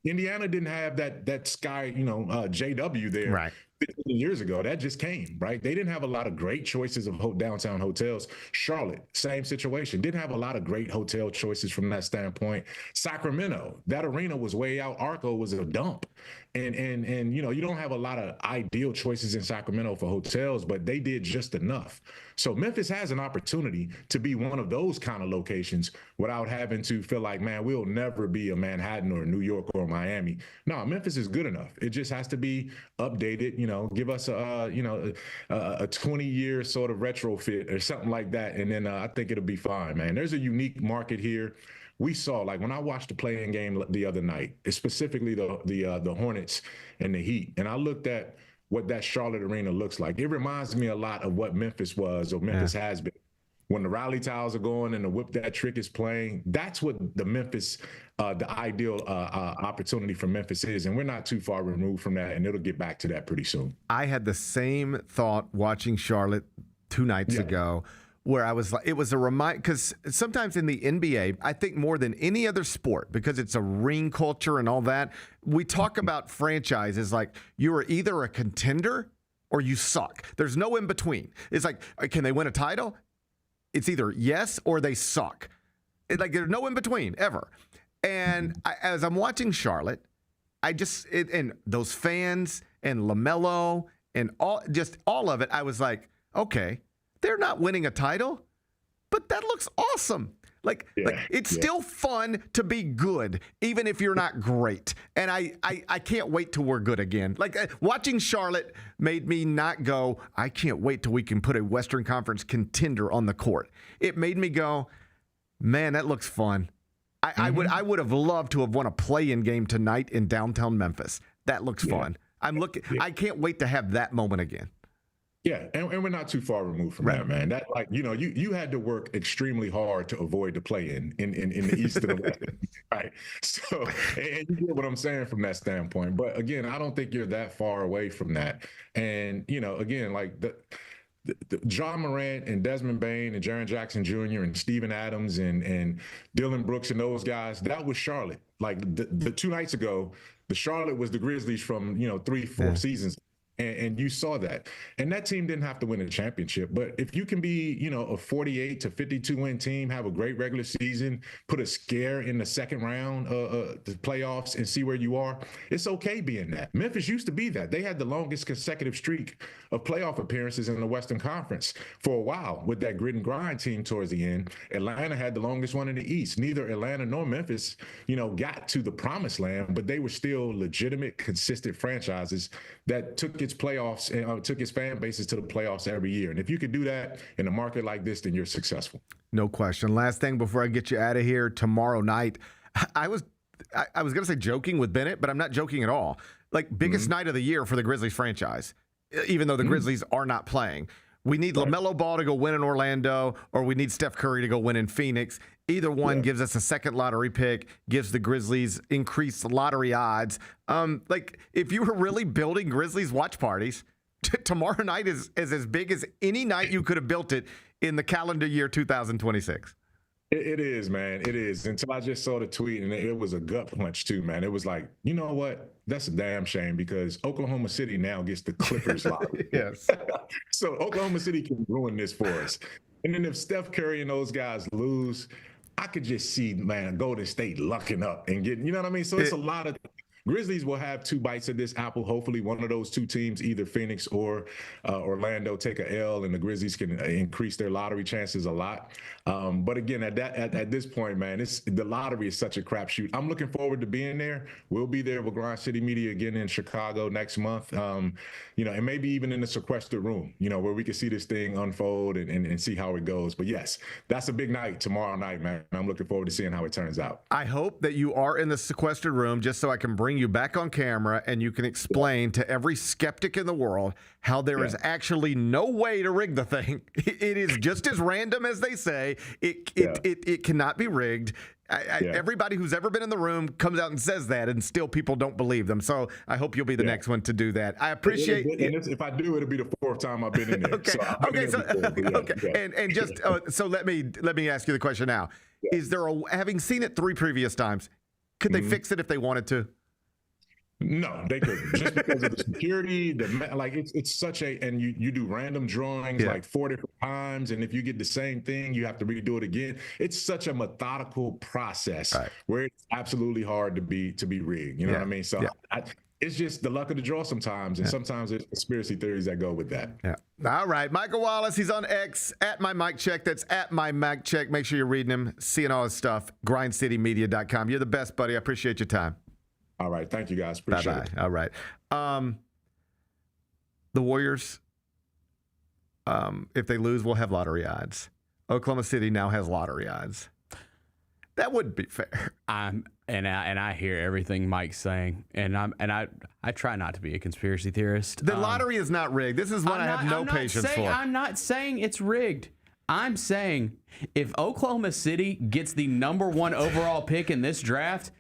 Indiana didn't have that Sky, JW there. 15 years ago. That just came, right? They didn't have a lot of great choices of downtown hotels. Charlotte, same situation. Didn't have a lot of great hotel choices from that standpoint. Sacramento, that arena was way out. Arco was a dump. And you don't have a lot of ideal choices in Sacramento for hotels, but they did just enough. So Memphis has an opportunity to be one of those kind of locations without having to feel like, man, we'll never be a Manhattan or New York or Miami. No, Memphis is good enough. It just has to be updated, give us a 20-year sort of retrofit or something like that. And then I think it'll be fine, man. There's a unique market here. We saw, like, when I watched the play-in game the other night, specifically the Hornets and the Heat, and I looked at what that Charlotte arena looks like. It reminds me a lot of what Memphis was, or Memphis has been. When the rally towels are going and the whip that trick is playing, that's what the Memphis, the ideal opportunity for Memphis is. And we're not too far removed from that, and it'll get back to that pretty soon. I had the same thought watching Charlotte 2 nights ago, where I was like, it was a reminder, because sometimes in the NBA, I think more than any other sport, because it's a ring culture and all that, we talk about franchises like you are either a contender or you suck. There's no in between. It's like, can they win a title? It's either yes or they suck. Like, there's no in between ever. And as I'm watching Charlotte, and those fans and LaMelo and all of it, I was like, okay, they're not winning a title, but that looks awesome. It's still fun to be good, even if you're not great. And I can't wait till we're good again. Watching Charlotte made me not go, I can't wait till we can put a Western Conference contender on the court. It made me go, man, that looks fun. I would have loved to have won a play-in game tonight in downtown Memphis. That looks fun. I can't wait to have that moment again. Yeah, and we're not too far removed from that, man. That, you had to work extremely hard to avoid the play-in in the East and the West, right? So, and you get what I'm saying from that standpoint. But again, I don't think you're that far away from that. And again, like the John Morant and Desmond Bain and Jaren Jackson Jr. and Steven Adams and Dylan Brooks and those guys, that was Charlotte. Like the 2 nights ago, the Charlotte was the Grizzlies from 3-4 seasons. And you saw that. And that team didn't have to win a championship. But if you can be, a 48 to 52 win team, have a great regular season, put a scare in the second round of the playoffs and see where you are, it's okay being that. Memphis used to be that. They had the longest consecutive streak of playoff appearances in the Western Conference for a while with that grit and grind team towards the end. Atlanta had the longest one in the East. Neither Atlanta nor Memphis, got to the promised land, but they were still legitimate, consistent franchises that took its playoffs and took its fan bases to the playoffs every year. And if you could do that in a market like this, then you're successful. No question. Last thing before I get you out of here, tomorrow night, I was going to say joking with Bennett, but I'm not joking at all. Like, biggest night of the year for the Grizzlies franchise, even though the Grizzlies are not playing. We need LaMelo Ball to go win in Orlando, or we need Steph Curry to go win in Phoenix. Either one gives us a second lottery pick, gives the Grizzlies increased lottery odds. Like, if you were really building Grizzlies watch parties, tomorrow night is as big as any night you could have built it in the calendar year 2026. It is, man. It is. Until I just saw the tweet, and it was a gut punch too, man. It was like, you know what? That's a damn shame, because Oklahoma City now gets the Clippers lottery. Yes. So Oklahoma City can ruin this for us. And then if Steph Curry and those guys lose, I could just see, man, Golden State lucking up and getting, you know what I mean? So it's a lot of. Grizzlies will have two bites at this apple. Hopefully one of those two teams, either Phoenix or Orlando, take a L, and the Grizzlies can increase their lottery chances a lot. But again, at this point, man, the lottery is such a crapshoot. I'm looking forward to being there. We'll be there with Grind City Media again in Chicago next month. And maybe even in the sequestered room, where we can see this thing unfold and see how it goes. But yes, that's a big night tomorrow night, man. I'm looking forward to seeing how it turns out. I hope that you are in the sequestered room just so I can bring you back on camera and you can explain to every skeptic in the world how there is actually no way to rig the thing. It is just as random as they say. It cannot be rigged. Everybody who's ever been in the room comes out and says that, and still people don't believe them. So I hope you'll be the next one to do that. I appreciate it. And if I do, it'll be the fourth time I've been in there. And just so let me ask you the question now. Is there having seen it 3 previous times, could they fix it if they wanted to? No, they couldn't, just because of the security. It's such a, and you do random drawings like 4 different times, and if you get the same thing, you have to redo it again. It's such a methodical process where it's absolutely hard to be rigged. You know what I mean? So it's just the luck of the draw sometimes, and sometimes there's conspiracy theories that go with that. Yeah. All right, Michael Wallace, he's on X at my Mike Check. That's at my Mike Check. Make sure you're reading him, seeing all his stuff. GrindCityMedia.com. You're the best, buddy. I appreciate your time. All right. Thank you, guys. Appreciate it. All right. The Warriors, if they lose, will have lottery odds. Oklahoma City now has lottery odds. That wouldn't be fair. I hear everything Mike's saying, and I try not to be a conspiracy theorist. The lottery is not rigged. This is one I have no patience for. I'm not saying it's rigged. I'm saying if Oklahoma City gets the #1 overall pick in this draft,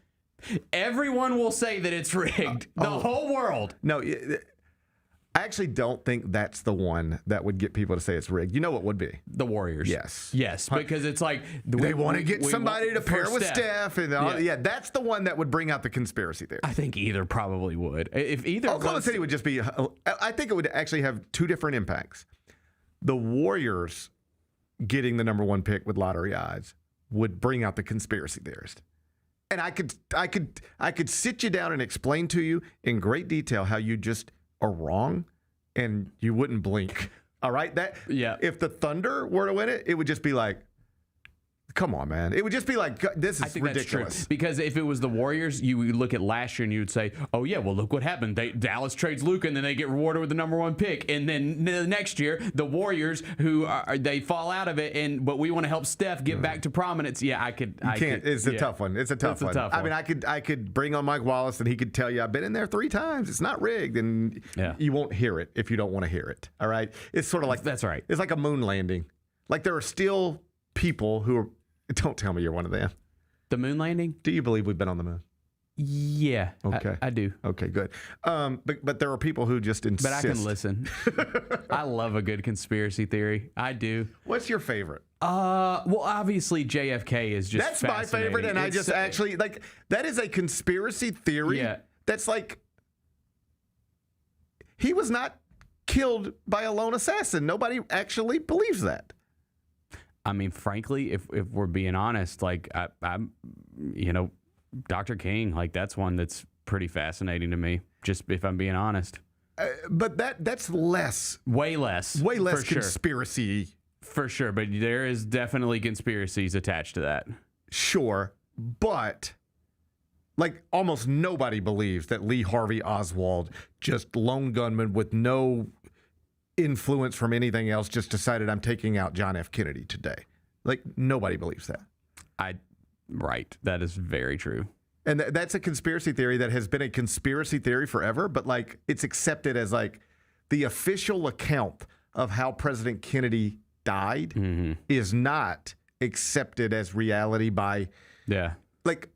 everyone will say that it's rigged. The whole world. No, I actually don't think that's the one that would get people to say it's rigged. You know what would be? The Warriors. Yes, because it's like they want to get somebody to pair with Steph, and that's the one that would bring out the conspiracy theory. I think either probably would. If either Oklahoma City would just be, I think it would actually have 2 different impacts. The Warriors getting the #1 pick with lottery odds would bring out the conspiracy theorist. And I could sit you down and explain to you in great detail how you just are wrong, and you wouldn't blink. All right, if the Thunder were to win it, it would just be like, come on, man. It would just be like, this is ridiculous. That's true. Because if it was the Warriors, you would look at last year and you would say, oh, yeah, well, look what happened. Dallas trades Luka, and then they get rewarded with the #1 pick. And then the next year, the Warriors, they fall out of it, but we want to help Steph get back to prominence. Yeah, I could. It's a tough one. It's a tough one. I mean, I could bring on Mike Wallace, and he could tell you, I've been in there 3 times. It's not rigged. And you won't hear it if you don't want to hear it. All right? It's sort of like, that's right. It's like a moon landing. Like, there are still people who are, don't tell me you're one of them. The moon landing? Do you believe we've been on the moon? Yeah. Okay. I do. Okay, good. But there are people who just insist. But I can listen. I love a good conspiracy theory. I do. What's your favorite? Well, obviously JFK is just That's my favorite, and I just actually, like, that is a conspiracy theory. Yeah. That's like, he was not killed by a lone assassin. Nobody actually believes that. I mean, frankly, if we're being honest, like I'm, Dr. King, like that's one that's pretty fascinating to me. Just if I'm being honest. But that's way less conspiracy. For sure, but there is definitely conspiracies attached to that. Sure, but like almost nobody believes that Lee Harvey Oswald, just lone gunman with no influence from anything else, just decided I'm taking out John F. Kennedy today. Like, nobody believes that. Right. That is very true. And that's a conspiracy theory that has been a conspiracy theory forever, but like it's accepted as like the official account of how President Kennedy died is not accepted as reality by like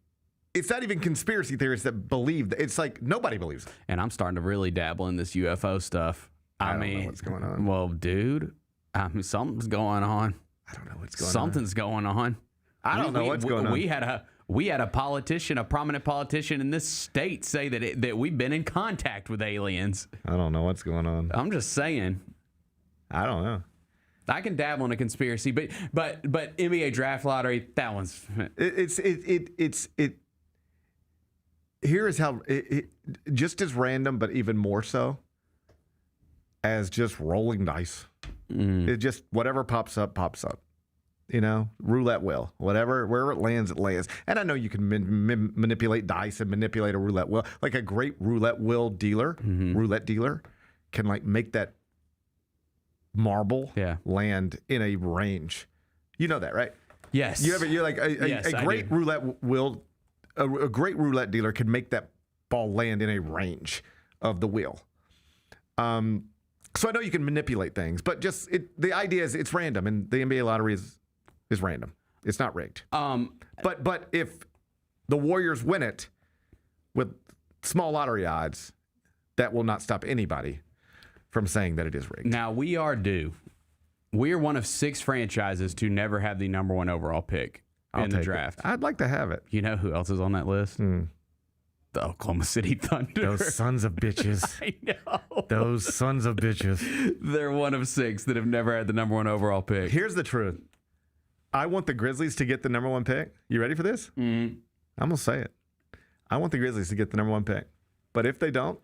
it's not even conspiracy theorists that believe that. It's like nobody believes it. And I'm starting to really dabble in this UFO stuff. I mean, don't know what's going on. Well, dude, something's going on. I don't know what's going on. Something's going on. I don't know what's going on. We had a politician, a prominent politician in this state, say that we've been in contact with aliens. I don't know what's going on. I'm just saying. I don't know. I can dabble in a conspiracy, but NBA draft lottery, that one's Here is how just as random, but even more so as just rolling dice. It just whatever pops up. You know, roulette wheel, whatever, wherever it lands, it lands. And I know you can manipulate dice and manipulate a roulette wheel. Like a great roulette wheel dealer, roulette dealer, can like make that marble land in a range. You know that, right? Yes. You're like a great roulette wheel. A great roulette dealer can make that ball land in a range of the wheel. So I know you can manipulate things, but just the idea is it's random, and the NBA lottery is random. It's not rigged. But if the Warriors win it with small lottery odds, that will not stop anybody from saying that it is rigged. Now we are due. We are one of 6 franchises to never have the number 1 overall pick in the draft. I'd like to have it. You know who else is on that list? The Oklahoma City Thunder. Those sons of bitches. I know. Those sons of bitches. They're one of 6 that have never had the number 1 overall pick. Here's the truth. I want the Grizzlies to get the number 1 pick. You ready for this? I'm going to say it. I want the Grizzlies to get the number 1 pick. But if they don't,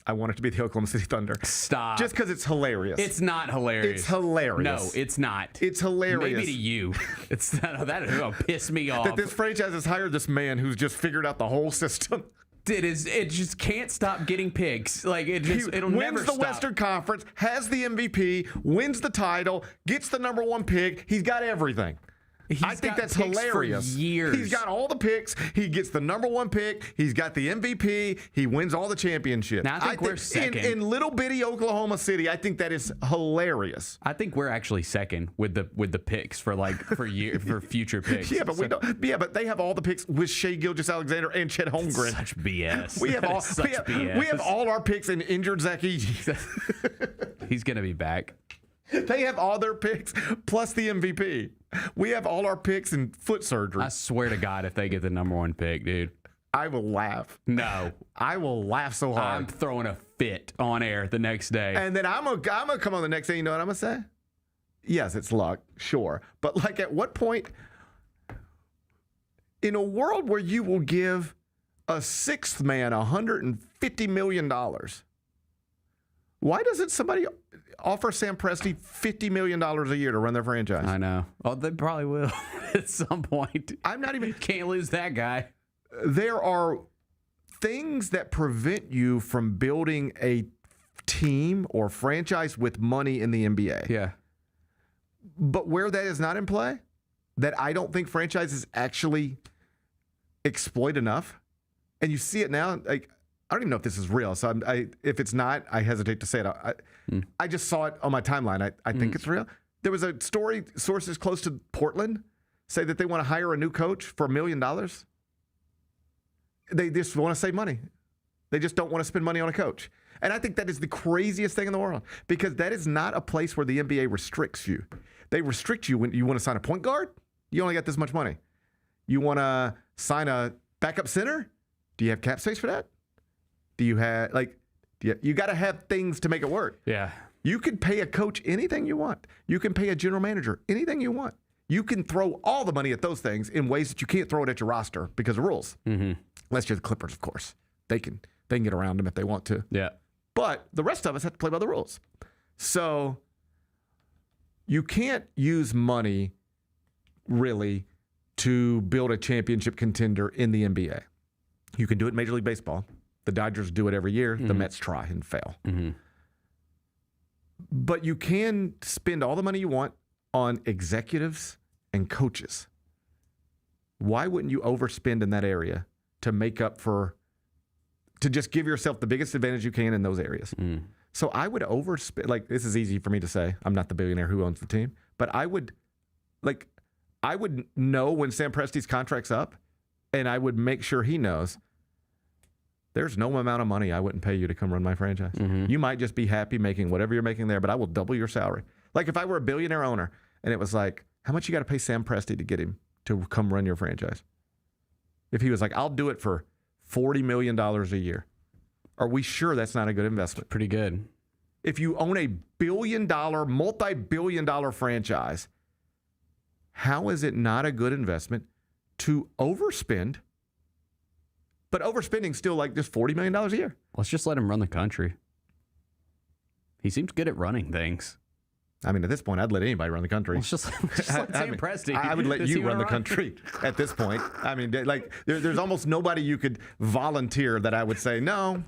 I want it to be the Oklahoma City Thunder. Stop. Just because it's hilarious. It's not hilarious. It's hilarious. No, it's not. It's hilarious. Maybe to you. That'll piss me off. That this franchise has hired this man who's just figured out the whole system. It just can't stop getting picks. Like it'll never wins the stop. Western Conference, has the MVP, wins the title, gets the number 1 pick. He's got everything. I think that's hilarious. For years. He's got all the picks. He gets the number 1 pick. He's got the MVP. He wins all the championships. Now, I think we're second. In little bitty Oklahoma City, I think that is hilarious. I think we're actually second with the picks for future picks. Yeah, but we don't. Yeah, but they have all the picks with Shai Gilgeous-Alexander and Chet Holmgren. Such BS. We have all. BS. We have all our picks in injured Zach Eady. He's gonna be back. They have all their picks plus the MVP. We have all our picks in foot surgery. I swear to God, if they get the number 1 pick, dude, I will laugh. No, I will laugh so hard. I'm throwing a fit on air the next day. And then I'm gonna come on the next day. You know what I'm gonna say? Yes, it's luck, sure, but like at what point in a world where you will give a 6th man $150 million? Why doesn't somebody offer Sam Presti $50 million a year to run their franchise? I know. Oh, they probably will at some point. I'm not even. Can't lose that guy. There are things that prevent you from building a team or franchise with money in the NBA. Yeah. But where that is not in play, that I don't think franchises actually exploit enough, and you see it now, like, I don't even know if this is real. So if it's not, I hesitate to say it. I just saw it on my timeline. I think it's real. There was a story, sources close to Portland say that they want to hire a new coach for $1 million. They just want to save money. They just don't want to spend money on a coach. And I think that is the craziest thing in the world, because that is not a place where the NBA restricts you. They restrict you when you want to sign a point guard. You only got this much money. You want to sign a backup center? Do you have cap space for that? Do you have, you got to have things to make it work. Yeah. You can pay a coach anything you want. You can pay a general manager anything you want. You can throw all the money at those things in ways that you can't throw it at your roster because of rules. Unless you're the Clippers, of course. They can get around them if they want to. Yeah. But the rest of us have to play by the rules. So you can't use money, really, to build a championship contender in the NBA. You can do it in Major League Baseball. The Dodgers do it every year. The Mets try and fail. But you can spend all the money you want on executives and coaches. why wouldn't you overspend in that area to make up for, to just give yourself the biggest advantage you can in those areas? So I would overspend. Like, this is easy for me to say. I'm not the billionaire who owns the team, but I would know when Sam Presti's contract's up, and I would make sure he knows there's no amount of money I wouldn't pay you to come run my franchise. You might just be happy making whatever you're making there, but I will double your salary. Like if I were a billionaire owner and it was like, how much you got to pay Sam Presti to get him to come run your franchise? If he was like, I'll do it for $40 million a year. Are we sure that's not a good investment? Pretty good. If you own a billion-dollar, multi-billion-dollar franchise, how is it not a good investment to overspend? But overspending still like just $40 million a year. Let's just let him run the country. He seems good at running things. I mean, at this point, I'd let anybody run the country. Let's just let Sam Presti. I would let you run the country at this point. I mean, like, there's almost nobody you could volunteer that I would say, no,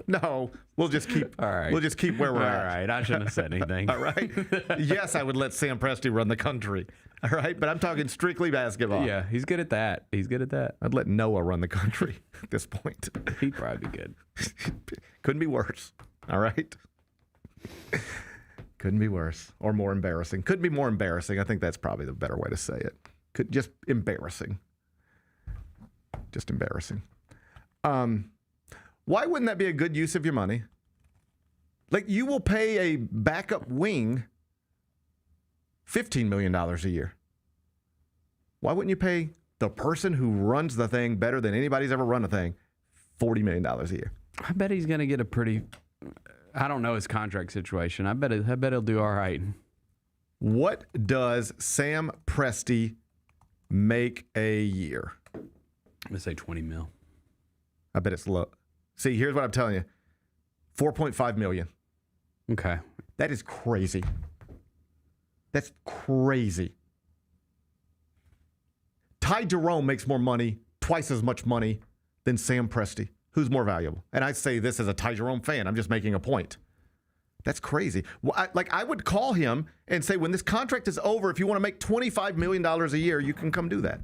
we'll just keep. All right. We'll just keep where we're at. All right, I shouldn't have said anything. All right. Yes, I would let Sam Presti run the country. All right, but I'm talking strictly basketball. Yeah, he's good at that. I'd let Noah run the country at this point. He'd probably be good. Couldn't be worse. All right. Couldn't be worse or more embarrassing. Couldn't be more embarrassing. I think that's probably the better way to say it. Just embarrassing. Just embarrassing. Why wouldn't that be a good use of your money? Like, you will pay a backup wing $15 million a year. Why wouldn't you pay the person who runs the thing better than anybody's ever run a thing $40 million a year? I bet he's going to get a pretty... I don't know his contract situation. I bet he'll do all right. What does Sam Presti make a year? I'm going to say 20 mil. I bet it's low. See, here's what I'm telling you. 4.5 million. Okay. That is crazy. That's crazy. Ty Jerome makes more money, twice as much money than Sam Presti. Who's more valuable? And I say this as a Ty Jerome fan. I'm just making a point. That's crazy. Well, I would call him and say, when this contract is over, if you want to make $25 million a year, you can come do that.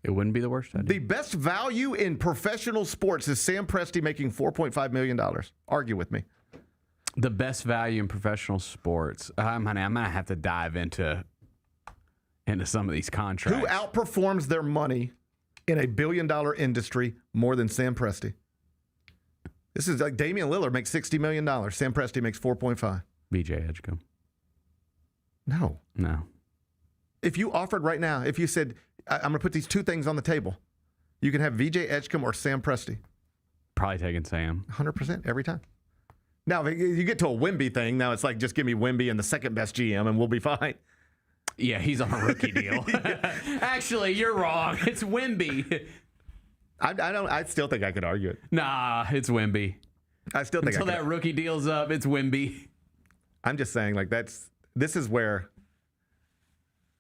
It wouldn't be the worst idea. The best value in professional sports is Sam Presti making $4.5 million. Argue with me. The best value in professional sports. I'm going to have to dive into some of these contracts. Who outperforms their money in a billion-dollar industry more than Sam Presti? This is like Damian Lillard makes $60 million. Sam Presti makes 4.5. BJ Edgecombe. No. If you offered right now, if you said, I'm going to put these two things on the table, you can have VJ Edgecombe or Sam Presti. Probably taking Sam. 100% every time. Now, if you get to a Wemby thing, now it's like, just give me Wemby and the second best GM and we'll be fine. Yeah, he's on a rookie deal. Actually, you're wrong. It's Wemby. I still think I could argue it. Nah, it's Wemby. I still think until that rookie deal's up, it's Wemby. I'm just saying, like, this is where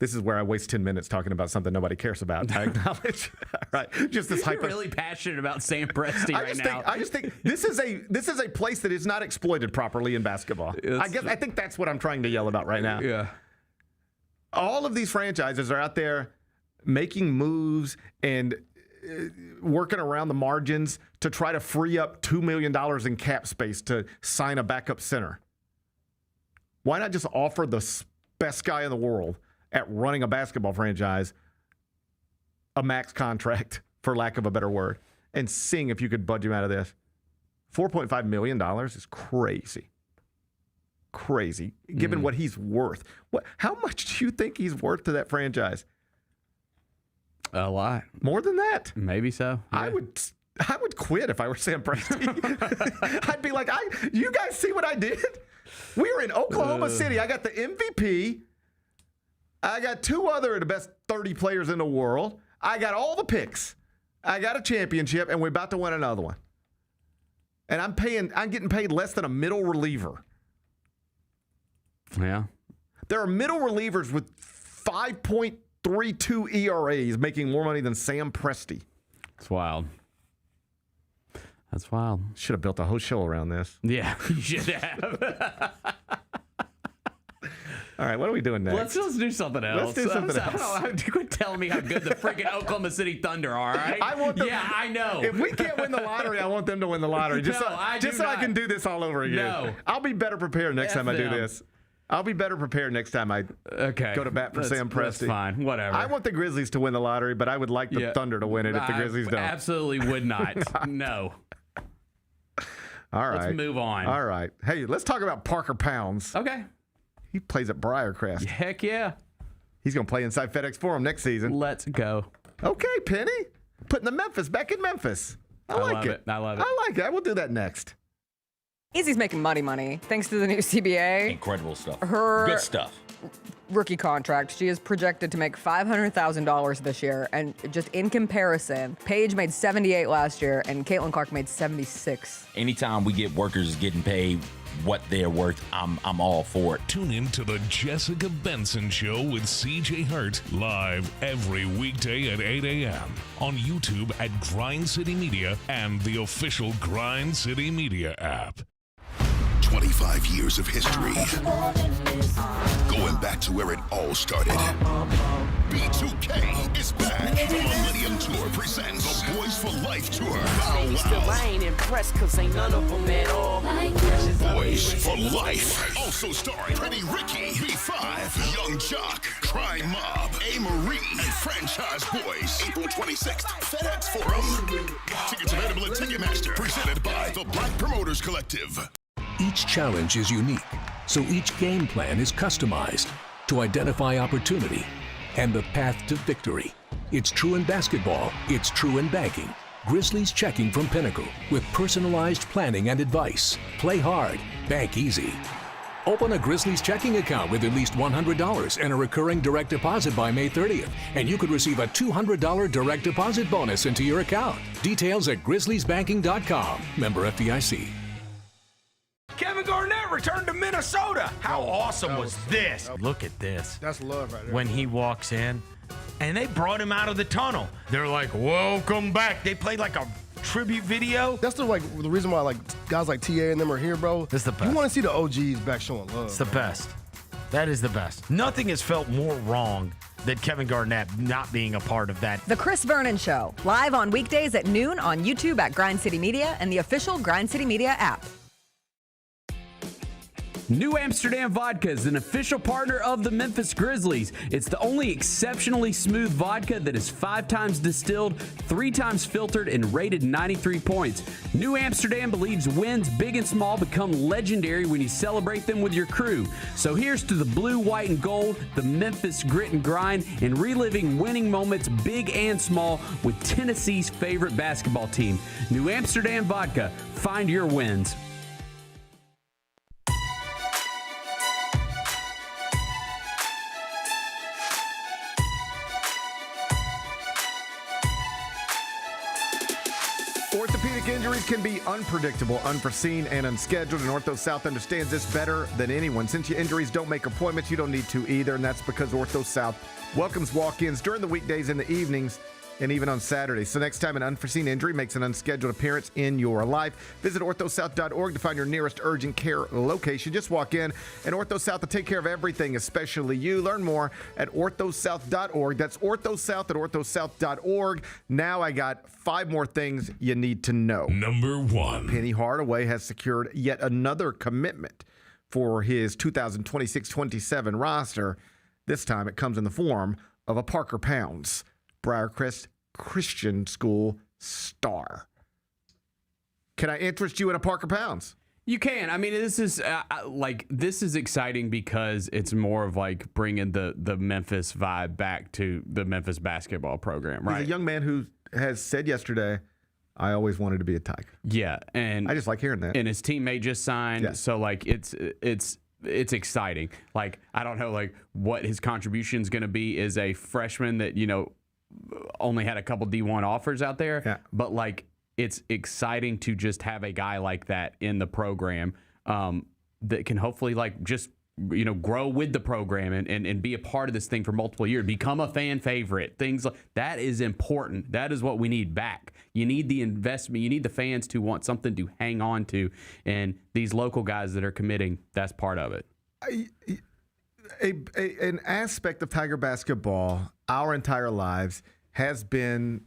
I waste 10 minutes talking about something nobody cares about. I acknowledge. All right, just this You're really passionate about Sam Presti right now. I just think this is a place that is not exploited properly in basketball. I think that's what I'm trying to yell about right now. Yeah. All of these franchises are out there making moves and working around the margins to try to free up $2 million in cap space to sign a backup center. Why not just offer the best guy in the world at running a basketball franchise a max contract, for lack of a better word, and seeing if you could budge him out of this? $4.5 million is crazy. Crazy, given what he's worth. How much do you think he's worth to that franchise? A lot. More than that? Maybe so. Yeah. I would quit if I were Sam Presti. I'd be like, you guys see what I did? We were in Oklahoma City. I got the MVP. I got two other of the best 30 players in the world. I got all the picks. I got a championship, and we're about to win another one. And I'm getting paid less than a middle reliever. Yeah. There are middle relievers with 5.32 ERAs making more money than Sam Presti. It's wild. That's wild. Should have built a whole show around this. Yeah, you should have. All right, what are we doing next? Let's do something else. Let's do something else. I don't know. Quit telling me how good the freaking Oklahoma City Thunder are, all right? I want them, yeah, I know. If we can't win the lottery, I want them to win the lottery. Just No, so I can do this all over again. No. I'll be better prepared next time I do them. this. I'll be better prepared next time I go to bat for Sam Presti. That's fine. Whatever. I want the Grizzlies to win the lottery, but I would like the Thunder to win it if the Grizzlies don't. Absolutely would not. No. All right. Let's move on. All right. Hey, let's talk about Parker Pounds. Okay. He plays at Briarcrest. Heck yeah. He's going to play inside FedEx Forum next season. Let's go. Okay, Penny. Putting the Memphis back in Memphis. I like it. I love it. I like it. I will do that next. Easy's making money thanks to the new CBA. Incredible stuff. Her Good stuff. rookie contract. She is projected to make $500,000 this year, and just in comparison, Paige made 78 last year, and Caitlin Clark made 76. Anytime we get workers getting paid what they're worth, I'm all for it. Tune in to the Jessica Benson Show with CJ Hurt live every weekday at 8 a.m. on YouTube at Grind City Media and the official Grind City Media app. 25 years of history. Going back to where it all started. B2K is back. The Millennium Tour presents the Boys for Life Tour. Battle Wow. I ain't impressed cause ain't none of them at all. Boys for Life. Also starring Pretty Ricky, B5, Young Jock, Crime Mob, A. Marie, and Franchise Boys. April 26th, FedEx Forum. Tickets available at Ticketmaster. Presented by the Black Promoters Collective. Each challenge is unique, so each game plan is customized to identify opportunity and the path to victory. It's true in basketball, it's true in banking. Grizzlies Checking from Pinnacle with personalized planning and advice. Play hard, bank easy. Open a Grizzlies checking account with at least $100 and a recurring direct deposit by May 30th, and you could receive a $200 direct deposit bonus into your account. Details at grizzliesbanking.com. Member FDIC. Kevin Garnett returned to Minnesota. How awesome was this? Look at this. That's love right there. When he walks in, and they brought him out of the tunnel. They're like, welcome back. They played like a tribute video. That's the reason why guys like TA and them are here, bro. It's the best. You want to see the OGs back showing love. It's the best. That is the best. Nothing has felt more wrong than Kevin Garnett not being a part of that. The Chris Vernon Show, live on weekdays at noon on YouTube at Grind City Media and the official Grind City Media app. New Amsterdam Vodka is an official partner of the Memphis Grizzlies. It's the only exceptionally smooth vodka that is 5 times distilled, 3 times filtered, and rated 93 points. New Amsterdam believes wins big and small become legendary when you celebrate them with your crew. So here's to the blue, white, and gold, the Memphis grit and grind, and reliving winning moments big and small with Tennessee's favorite basketball team. New Amsterdam Vodka. Find your wins. Orthopedic injuries can be unpredictable, unforeseen, and unscheduled, and Ortho South understands this better than anyone. Since your injuries don't make appointments, you don't need to either, and that's because Ortho South welcomes walk-ins during the weekdays and the evenings, and even on Saturdays. So next time an unforeseen injury makes an unscheduled appearance in your life, visit orthosouth.org to find your nearest urgent care location. Just walk in, and Ortho South will take care of everything, especially you. Learn more at orthosouth.org. That's orthosouth at orthosouth.org. Now I got 5 more things you need to know. Number 1. Penny Hardaway has secured yet another commitment for his 2026-27 roster. This time it comes in the form of a Parker Pounds Briarcrest Christian School star. Can I interest you in a Parker Pounds? You can. I mean, this is this is exciting because it's more of like bringing the Memphis vibe back to the Memphis basketball program, right? He's a young man who has said yesterday, I always wanted to be a Tiger. Yeah, and I just like hearing that. And his teammate just signed, Yes. so like it's exciting. Like I don't know like what his contribution is going to be as a freshman that only had a couple D1 offers out there. Yeah. But like it's exciting to just have a guy like that in the program that can hopefully like just grow with the program and be a part of this thing for multiple years, become a fan favorite. Things like that is important. That is what we need back. You need the investment. You need the fans to want something to hang on to. And these local guys that are committing, that's part of it. An aspect of Tiger basketball our entire lives has been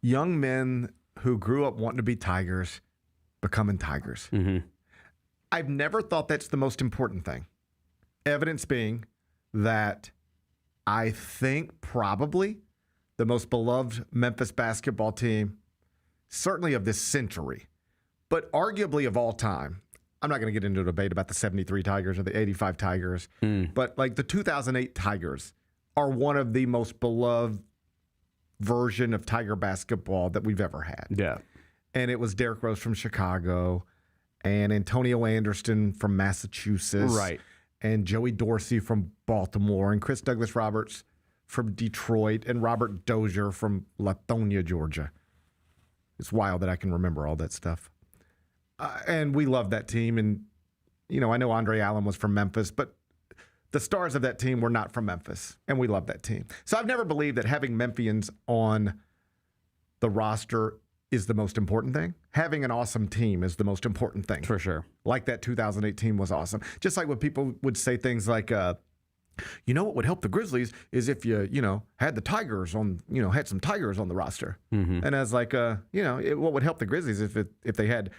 young men who grew up wanting to be Tigers becoming Tigers. Mm-hmm. I've never thought that's the most important thing. Evidence being that I think probably the most beloved Memphis basketball team, certainly of this century, but arguably of all time. I'm not going to get into a debate about the 73 Tigers or the 85 Tigers, but like the 2008 Tigers are one of the most beloved version of Tiger basketball that we've ever had. Yeah. And it was Derrick Rose from Chicago and Antonio Anderson from Massachusetts. Right. And Joey Dorsey from Baltimore and Chris Douglas Roberts from Detroit and Robert Dozier from Latonia, Georgia. It's wild that I can remember all that stuff. And we love that team. And, you know, I know Andre Allen was from Memphis, but the stars of that team were not from Memphis. And we love that team. So I've never believed that having Memphians on the roster is the most important thing. Having an awesome team is the most important thing. For sure. Like that 2008 team was awesome. Just like when people would say things like, you know what would help the Grizzlies is if you had the Tigers on, had some Tigers on the roster. Mm-hmm. And I was like, what would help the Grizzlies if they had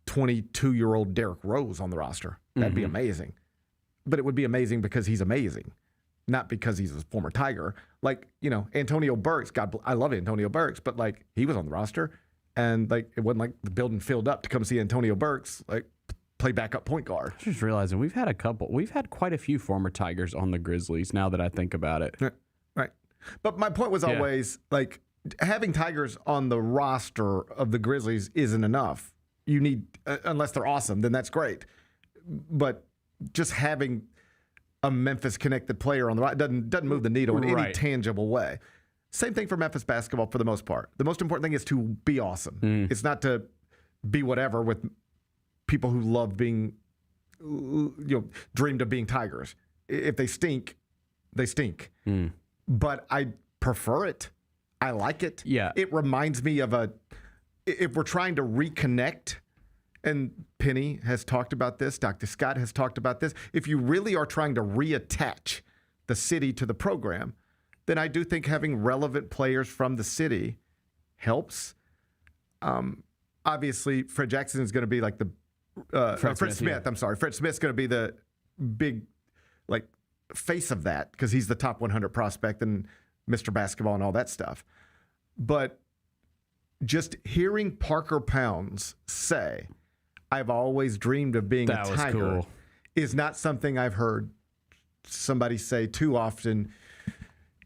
22-year-old Derrick Rose on the roster? That'd be amazing. But it would be amazing because he's amazing, not because he's a former Tiger. Like, Antonio Burks, I love Antonio Burks, but like he was on the roster and like it wasn't like the building filled up to come see Antonio Burks like play backup point guard. I'm just realizing we've had quite a few former Tigers on the Grizzlies now that I think about it. Right. But my point was always like having Tigers on the roster of the Grizzlies isn't enough. You need, unless they're awesome, then that's great. But just having a Memphis-connected player on the roster doesn't move the needle in any tangible way. Same thing for Memphis basketball for the most part. The most important thing is to be awesome. It's not to be whatever with people who love being, dreamed of being Tigers. If they stink, they stink. But I prefer it. I like it. Yeah. It reminds me of if we're trying to reconnect, and Penny has talked about this, Dr. Scott has talked about this, if you really are trying to reattach the city to the program, then I do think having relevant players from the city helps. Obviously, Fred Jackson is going to be like the Fred Smith. Yeah. I'm sorry. Fred Smith's going to be the big face of that because he's the top 100 prospect and Mr. Basketball and all that stuff. But just hearing Parker Pounds say, I've always dreamed of being a Tiger, is not something I've heard somebody say too often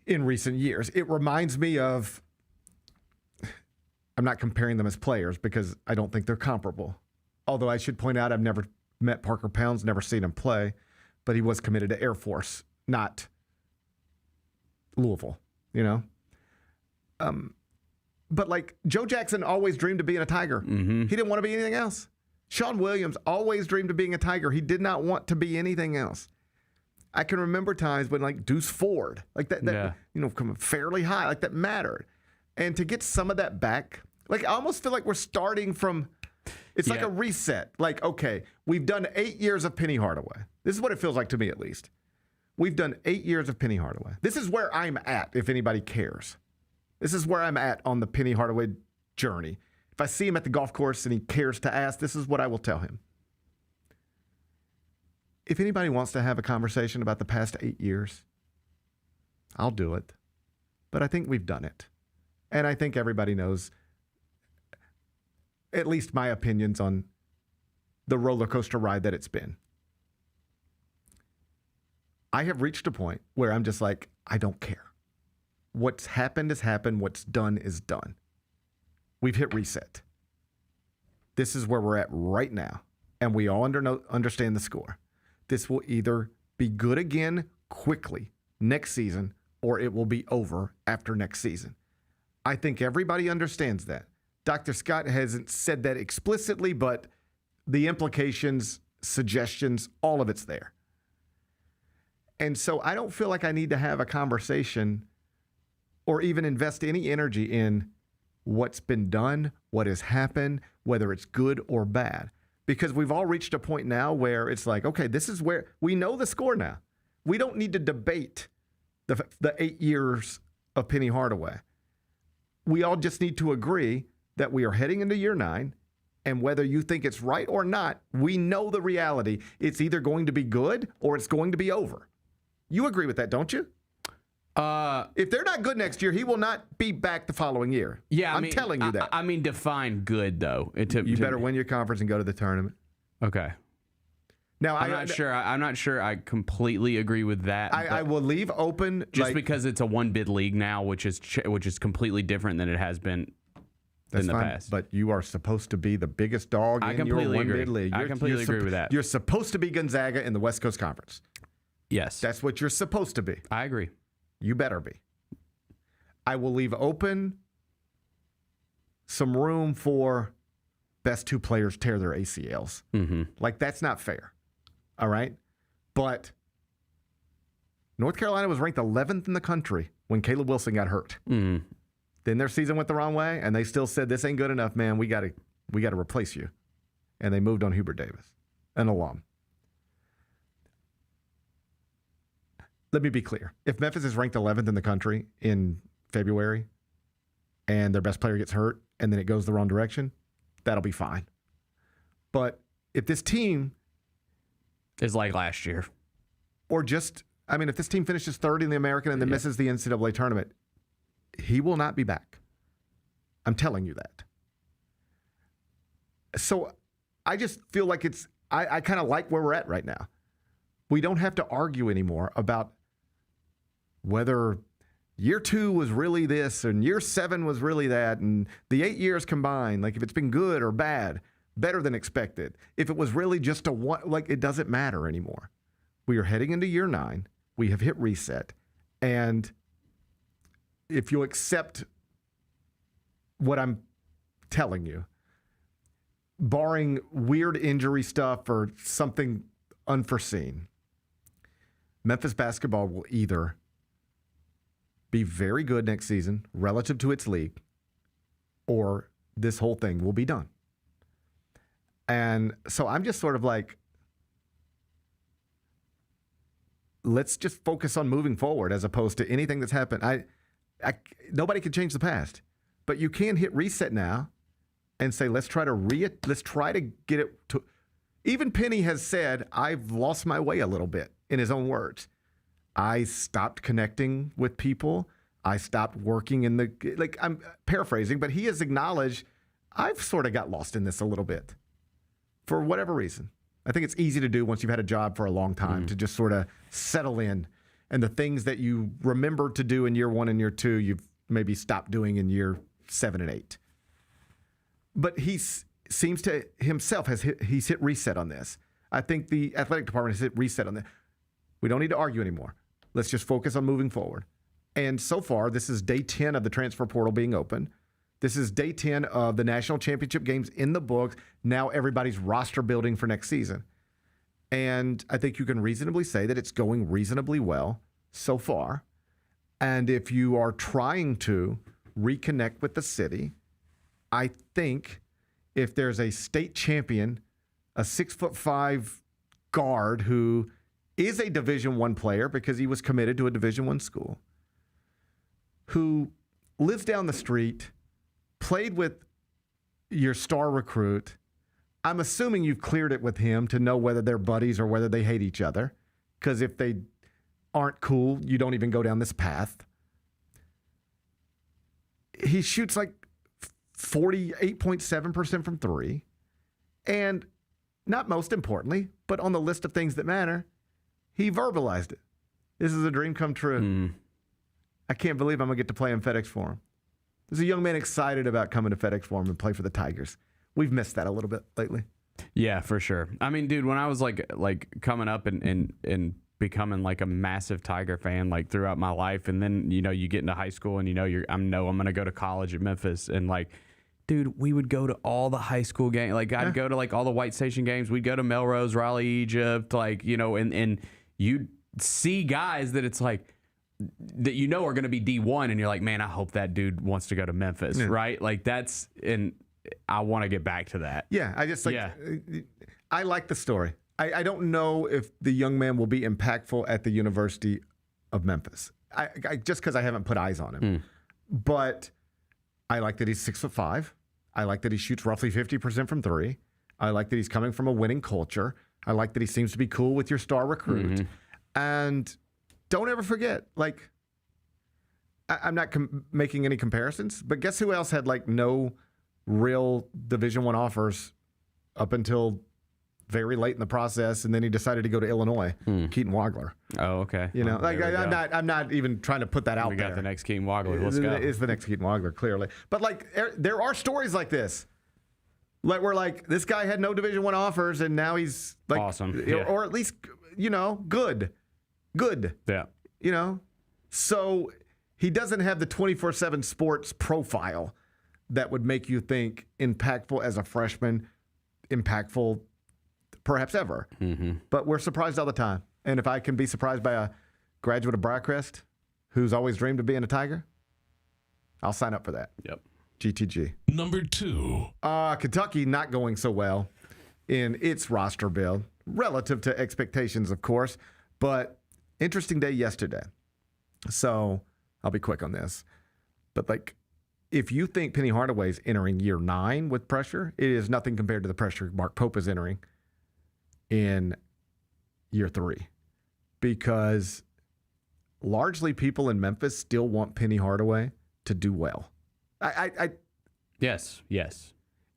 in recent years. It reminds me of, I'm not comparing them as players because I don't think they're comparable. Although I should point out I've never met Parker Pounds, never seen him play, but he was committed to Air Force, not Louisville, But like Joe Jackson always dreamed of being a Tiger. He didn't want to be anything else. Sean Williams always dreamed of being a Tiger. He did not want to be anything else. I can remember times when like Deuce Ford, like that coming fairly high, like that mattered. And to get some of that back, like I almost feel like we're starting from, it's like a reset. Like, okay, we've done 8 years of Penny Hardaway. This is what it feels like to me, at least. We've done 8 years of Penny Hardaway. This is where I'm at, if anybody cares. This is where I'm at on the Penny Hardaway journey. If I see him at the golf course and he cares to ask, this is what I will tell him. If anybody wants to have a conversation about the past 8 years, I'll do it. But I think we've done it. And I think everybody knows at least my opinions on the roller coaster ride that it's been. I have reached a point where I'm just like, I don't care. What's happened has happened. What's done is done. We've hit reset. This is where we're at right now. And we all understand the score. This will either be good again quickly next season, or it will be over after next season. I think everybody understands that. Dr. Scott hasn't said that explicitly, but the implications, suggestions, all of it's there. And so I don't feel like I need to have a conversation or even invest any energy in what's been done, what has happened, whether it's good or bad. because we've all reached a point now where it's like, okay, this is where we know the score now. We don't need to debate the 8 years of Penny Hardaway. We all just need to agree that we are heading into year 9, and whether you think it's right or not, we know the reality. It's either going to be good or it's going to be over. You agree with that, don't you? If they're not good next year, he will not be back the following year. Yeah, I'm telling you that. I mean, define good though. You better win your conference and go to the tournament. Okay. Now I'm not sure. I'm not sure. I completely agree with that. I will leave open just because it's a one bid league now, which is completely different than it has been in the past. But you are supposed to be the biggest dog in your one bid league. I completely agree with that. You're supposed to be Gonzaga in the West Coast Conference. Yes, that's what you're supposed to be. I agree. You better be. I will leave open some room for best 2 players tear their ACLs. Mm-hmm. Like, that's not fair. All right? But North Carolina was ranked 11th in the country when Caleb Wilson got hurt. Mm-hmm. Then their season went the wrong way, and they still said, this ain't good enough, man. We got to replace you. And they moved on Hubert Davis, an alum. Let me be clear. If Memphis is ranked 11th in the country in February and their best player gets hurt and then it goes the wrong direction, that'll be fine. But if this team is like last year, or just, if this team finishes third in the American and then misses the NCAA tournament, he will not be back. I'm telling you that. So I just feel like I kind of like where we're at right now. We don't have to argue anymore about whether year 2 was really this and year 7 was really that, and the 8 years combined, like if it's been good or bad, better than expected. If it was really just a one, like it doesn't matter anymore. We are heading into year 9. We have hit reset. And if you accept what I'm telling you, barring weird injury stuff or something unforeseen, Memphis basketball will either be very good next season relative to its league, or this whole thing will be done. And so I'm just sort of like, let's just focus on moving forward as opposed to anything that's happened. Nobody can change the past, but you can hit reset now and say, let's try to get it to. Even Penny has said, I've lost my way a little bit, in his own words. I stopped connecting with people. I stopped working I'm paraphrasing, but he has acknowledged, I've sort of got lost in this a little bit for whatever reason. I think it's easy to do once you've had a job for a long time to just sort of settle in. And the things that you remember to do in year 1 and year 2, you've maybe stopped doing in year 7 and 8. But he seems to himself he's hit reset on this. I think the athletic department has hit reset on that. We don't need to argue anymore. Let's just focus on moving forward. And so far, this is day 10 of the transfer portal being open. This is day 10 of the national championship games in the books. Now everybody's roster building for next season. And I think you can reasonably say that it's going reasonably well so far. And if you are trying to reconnect with the city, I think if there's a state champion, a 6'5" guard who is a Division I player because he was committed to a Division I school, who lives down the street, played with your star recruit. I'm assuming you've cleared it with him to know whether they're buddies or whether they hate each other. Because if they aren't cool, you don't even go down this path. He shoots like 48.7% from 3. And not most importantly, but on the list of things that matter, he verbalized it. This is a dream come true. I can't believe I'm going to get to play in FedEx Forum. There's a young man excited about coming to FedEx Forum and play for the Tigers. We've missed that a little bit lately. Yeah, for sure. I mean, dude, when I was like coming up and becoming like a massive Tiger fan like throughout my life, and then you get into high school and I'm going to go to college at Memphis, and like, dude, we would go to all the high school games. Like I'd go to like all the White Station games. We'd go to Melrose, Raleigh, Egypt, like and you'd see guys that it's like that are going to be D1, and you're like, man, I hope that dude wants to go to Memphis, right? Like that's, and I want to get back to that. Yeah, I just I like the story. I don't know if the young man will be impactful at the University of Memphis. I just because I haven't put eyes on him. But I like that he's 6'5". I like that he shoots roughly 50% from three. I like that he's coming from a winning culture. I like that he seems to be cool with your star recruit. And don't ever forget, like, I'm not making any comparisons, but guess who else had like no real Division I offers up until very late in the process, and then he decided to go to Illinois. Keaton Wagler. Oh, okay. You know, like I'm not even trying to put that out there. We got the next Keaton Wagler. Let's go. It's the next Keaton Wagler, clearly. But like, there are stories like this, like where like this guy had no Division I offers, and now he's like awesome, or at least good. Yeah. You know, so he doesn't have the 24/7 sports profile that would make you think impactful as a freshman, impactful perhaps ever. But we're surprised all the time. And if I can be surprised by a graduate of Briarcrest who's always dreamed of being a Tiger, I'll sign up for that. Yep. GTG. Number 2. Kentucky not going so well in its roster build, relative to expectations, of course. But interesting day yesterday. So I'll be quick on this. But like, if you think Penny Hardaway's entering year 9 with pressure, it is nothing compared to the pressure Mark Pope is entering in year 3, because largely people in Memphis still want Penny Hardaway to do well. Yes.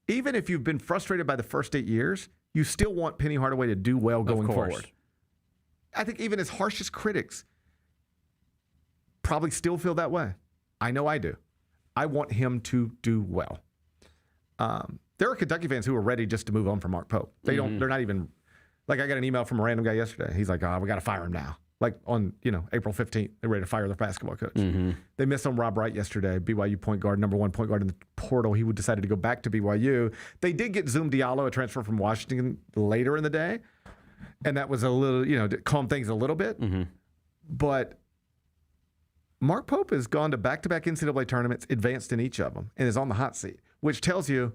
Even if you've been frustrated by the first 8 years, you still want Penny Hardaway to do well going forward. I think even his harshest critics probably still feel that way. I know I do. I want him to do well. There are Kentucky fans who are ready just to move on from Mark Pope. They're not even. Like, I got an email from a random guy yesterday. He's like, we got to fire him now. Like, on, April 15th, they're ready to fire their basketball coach. They missed on Rob Wright yesterday, BYU point guard, number 1 point guard in the portal. He decided to go back to BYU. They did get Zoom Diallo, a transfer from Washington, later in the day. And that was a little, to calm things a little bit. But Mark Pope has gone to back-to-back NCAA tournaments, advanced in each of them, and is on the hot seat, which tells you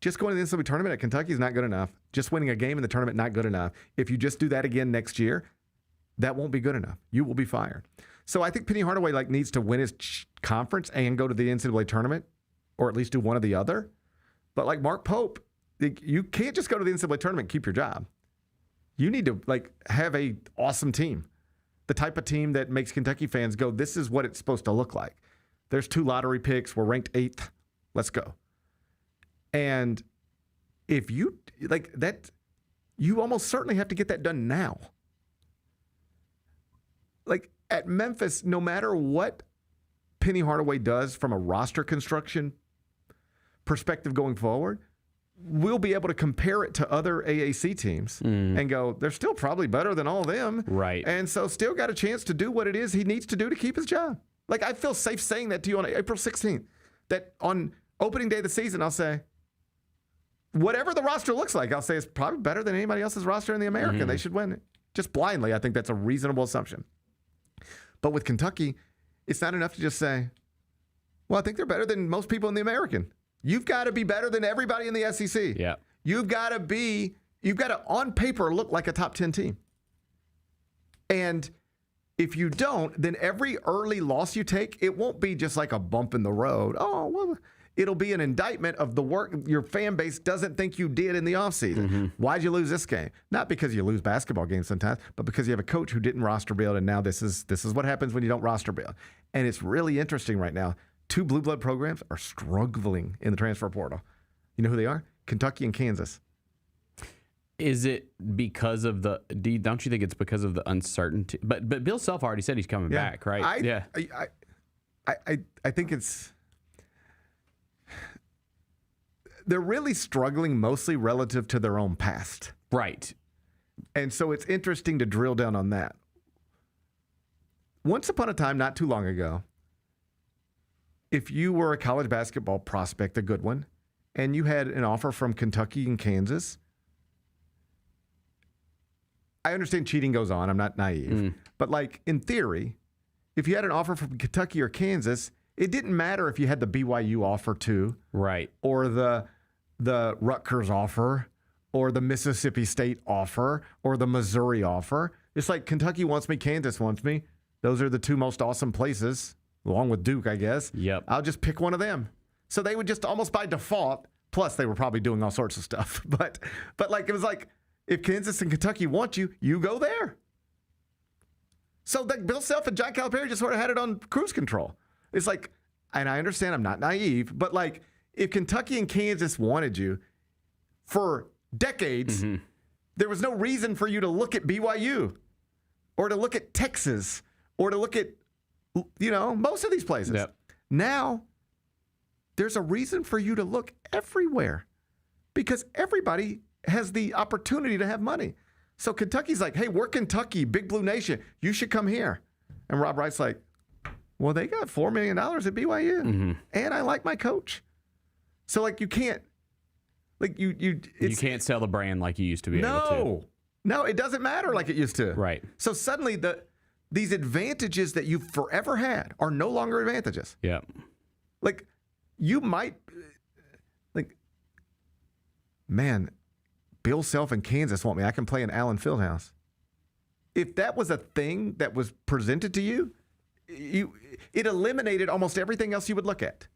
just going to the NCAA tournament at Kentucky is not good enough. Just winning a game in the tournament, not good enough. If you just do that again next year, that won't be good enough. You will be fired. So I think Penny Hardaway needs to win his conference and go to the NCAA tournament, or at least do one or the other. But like Mark Pope, you can't just go to the NCAA tournament and keep your job. You need to have a awesome team, the type of team that makes Kentucky fans go, this is what it's supposed to look like. There's 2 lottery picks. We're ranked 8th. Let's go. And if you that, you almost certainly have to get that done now. Like at Memphis, no matter what Penny Hardaway does from a roster construction perspective going forward, we'll be able to compare it to other AAC teams and go, they're still probably better than all of them. Right. And so still got a chance to do what it is he needs to do to keep his job. Like, I feel safe saying that to you on April 16th, that on opening day of the season, I'll say, whatever the roster looks like, I'll say it's probably better than anybody else's roster in the American. They should win it. Just blindly, I think that's a reasonable assumption. But with Kentucky, it's not enough to just say, well, I think they're better than most people in the American. You've got to be better than everybody in the SEC. Yeah. You've got to, on paper, look like a top 10 team. And if you don't, then every early loss you take, it won't be just like a bump in the road. Oh, well, it'll be an indictment of the work your fan base doesn't think you did in the offseason. Why'd you lose this game? Not because you lose basketball games sometimes, but because you have a coach who didn't roster build, and now this is what happens when you don't roster build. And it's really interesting right now. 2 blue blood programs are struggling in the transfer portal. You know who they are? Kentucky and Kansas. Is it because of don't you think it's because of the uncertainty? But Bill Self already said he's coming back, right? I think it's, they're really struggling mostly relative to their own past. Right. And so it's interesting to drill down on that. Once upon a time, not too long ago, if you were a college basketball prospect, a good one, and you had an offer from Kentucky and Kansas, I understand cheating goes on. I'm not naive. But in theory, if you had an offer from Kentucky or Kansas it didn't matter if you had the BYU offer too, right, or the Rutgers offer, or the Mississippi State offer, or the Missouri offer. It's like Kentucky wants me, Kansas wants me. Those are the two most awesome places, along with Duke, I guess. Yep. I'll just pick one of them. So they would just almost by default. Plus, they were probably doing all sorts of stuff. But like it was like, if Kansas and Kentucky want you, you go there. So that Bill Self and John Calipari just sort of had it on cruise control. It's like, and I understand I'm not naive, but like if Kentucky and Kansas wanted you for decades, there was no reason for you to look at BYU or to look at Texas or to look at, most of these places. Yep. Now, there's a reason for you to look everywhere because everybody has the opportunity to have money. So Kentucky's like, hey, we're Kentucky, Big Blue Nation. You should come here. And Rob Wright's like, well, they got $4 million at BYU, and I like my coach. So, like, you can't, like, you can't sell the brand like you used to be able to. No, it doesn't matter like it used to. Right. So suddenly these advantages that you've forever had are no longer advantages. Yeah. Like, you might, like, man, Bill Self in Kansas want me. I can play in Allen Fieldhouse. If that was a thing that was presented to you, it eliminated almost everything else you would look at.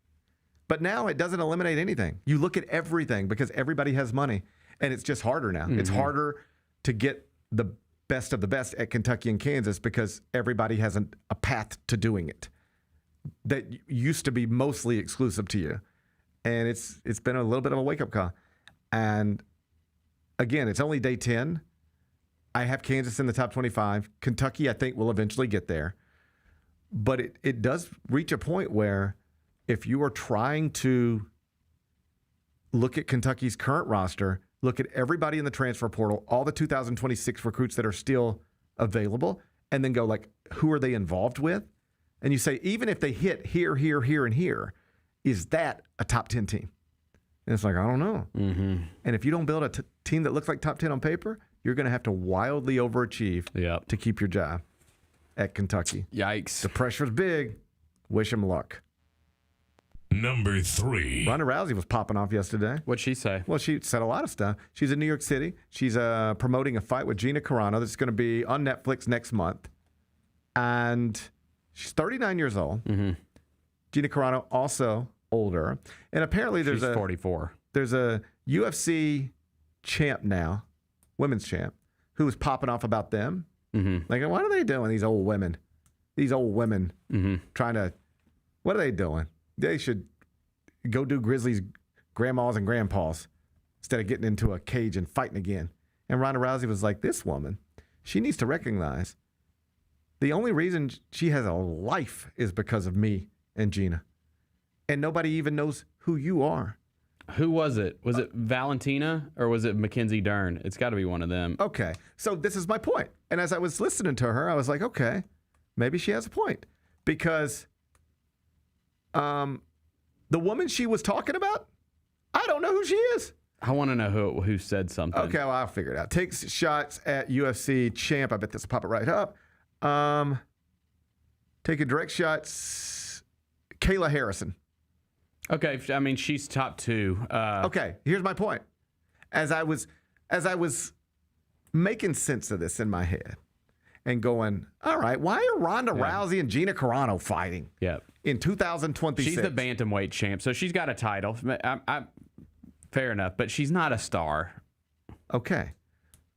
But now it doesn't eliminate anything. You look at everything because everybody has money, and it's just harder now. It's harder to get the best of the best at Kentucky and Kansas because everybody has a path to doing it that used to be mostly exclusive to you. And it's been a little bit of a wake-up call. And again, it's only day 10. I have Kansas in the top 25. Kentucky, I think, will eventually get there. But it does reach a point where if you are trying to look at Kentucky's current roster, look at everybody in the transfer portal, all the 2026 recruits that are still available, and then go like, who are they involved with? And you say, even if they hit here, here, here, and here, is that a top 10 team? And it's like, I don't know. And if you don't build a team that looks like top 10 on paper, you're going to have to wildly overachieve to keep your job at Kentucky. Yikes. The pressure's big. Wish him luck. Number 3. Ronda Rousey was popping off yesterday. What'd she say? Well, she said a lot of stuff. She's in New York City. She's promoting a fight with Gina Carano that's going to be on Netflix next month. And she's 39 years old. Gina Carano also older. And apparently she's 44. There's a UFC champ now, women's champ, who was popping off about them. Like, what are they doing, these old women? These old women trying to, what are they doing? They should go do Grizzlies grandmas and grandpas instead of getting into a cage and fighting again. And Ronda Rousey was like, this woman, she needs to recognize the only reason she has a life is because of me and Gina. And nobody even knows who you are. Who was it? Was it Valentina or was it Mackenzie Dern? It's got to be one of them. Okay, so this is my point. And as I was listening to her, I was like, okay, maybe she has a point. Because the woman she was talking about, I don't know who she is. I want to know who said something. Okay, well, I'll figure it out. Takes shots at UFC champ. I bet this will pop it right up. Taking direct shots, Kayla Harrison. Okay, I mean, she's top 2. Okay, here's my point. As I was making sense of this in my head and going, all right, why are Ronda Rousey and Gina Carano fighting? In 2026. She's the bantamweight champ, so she's got a title. Fair enough, but she's not a star. Okay.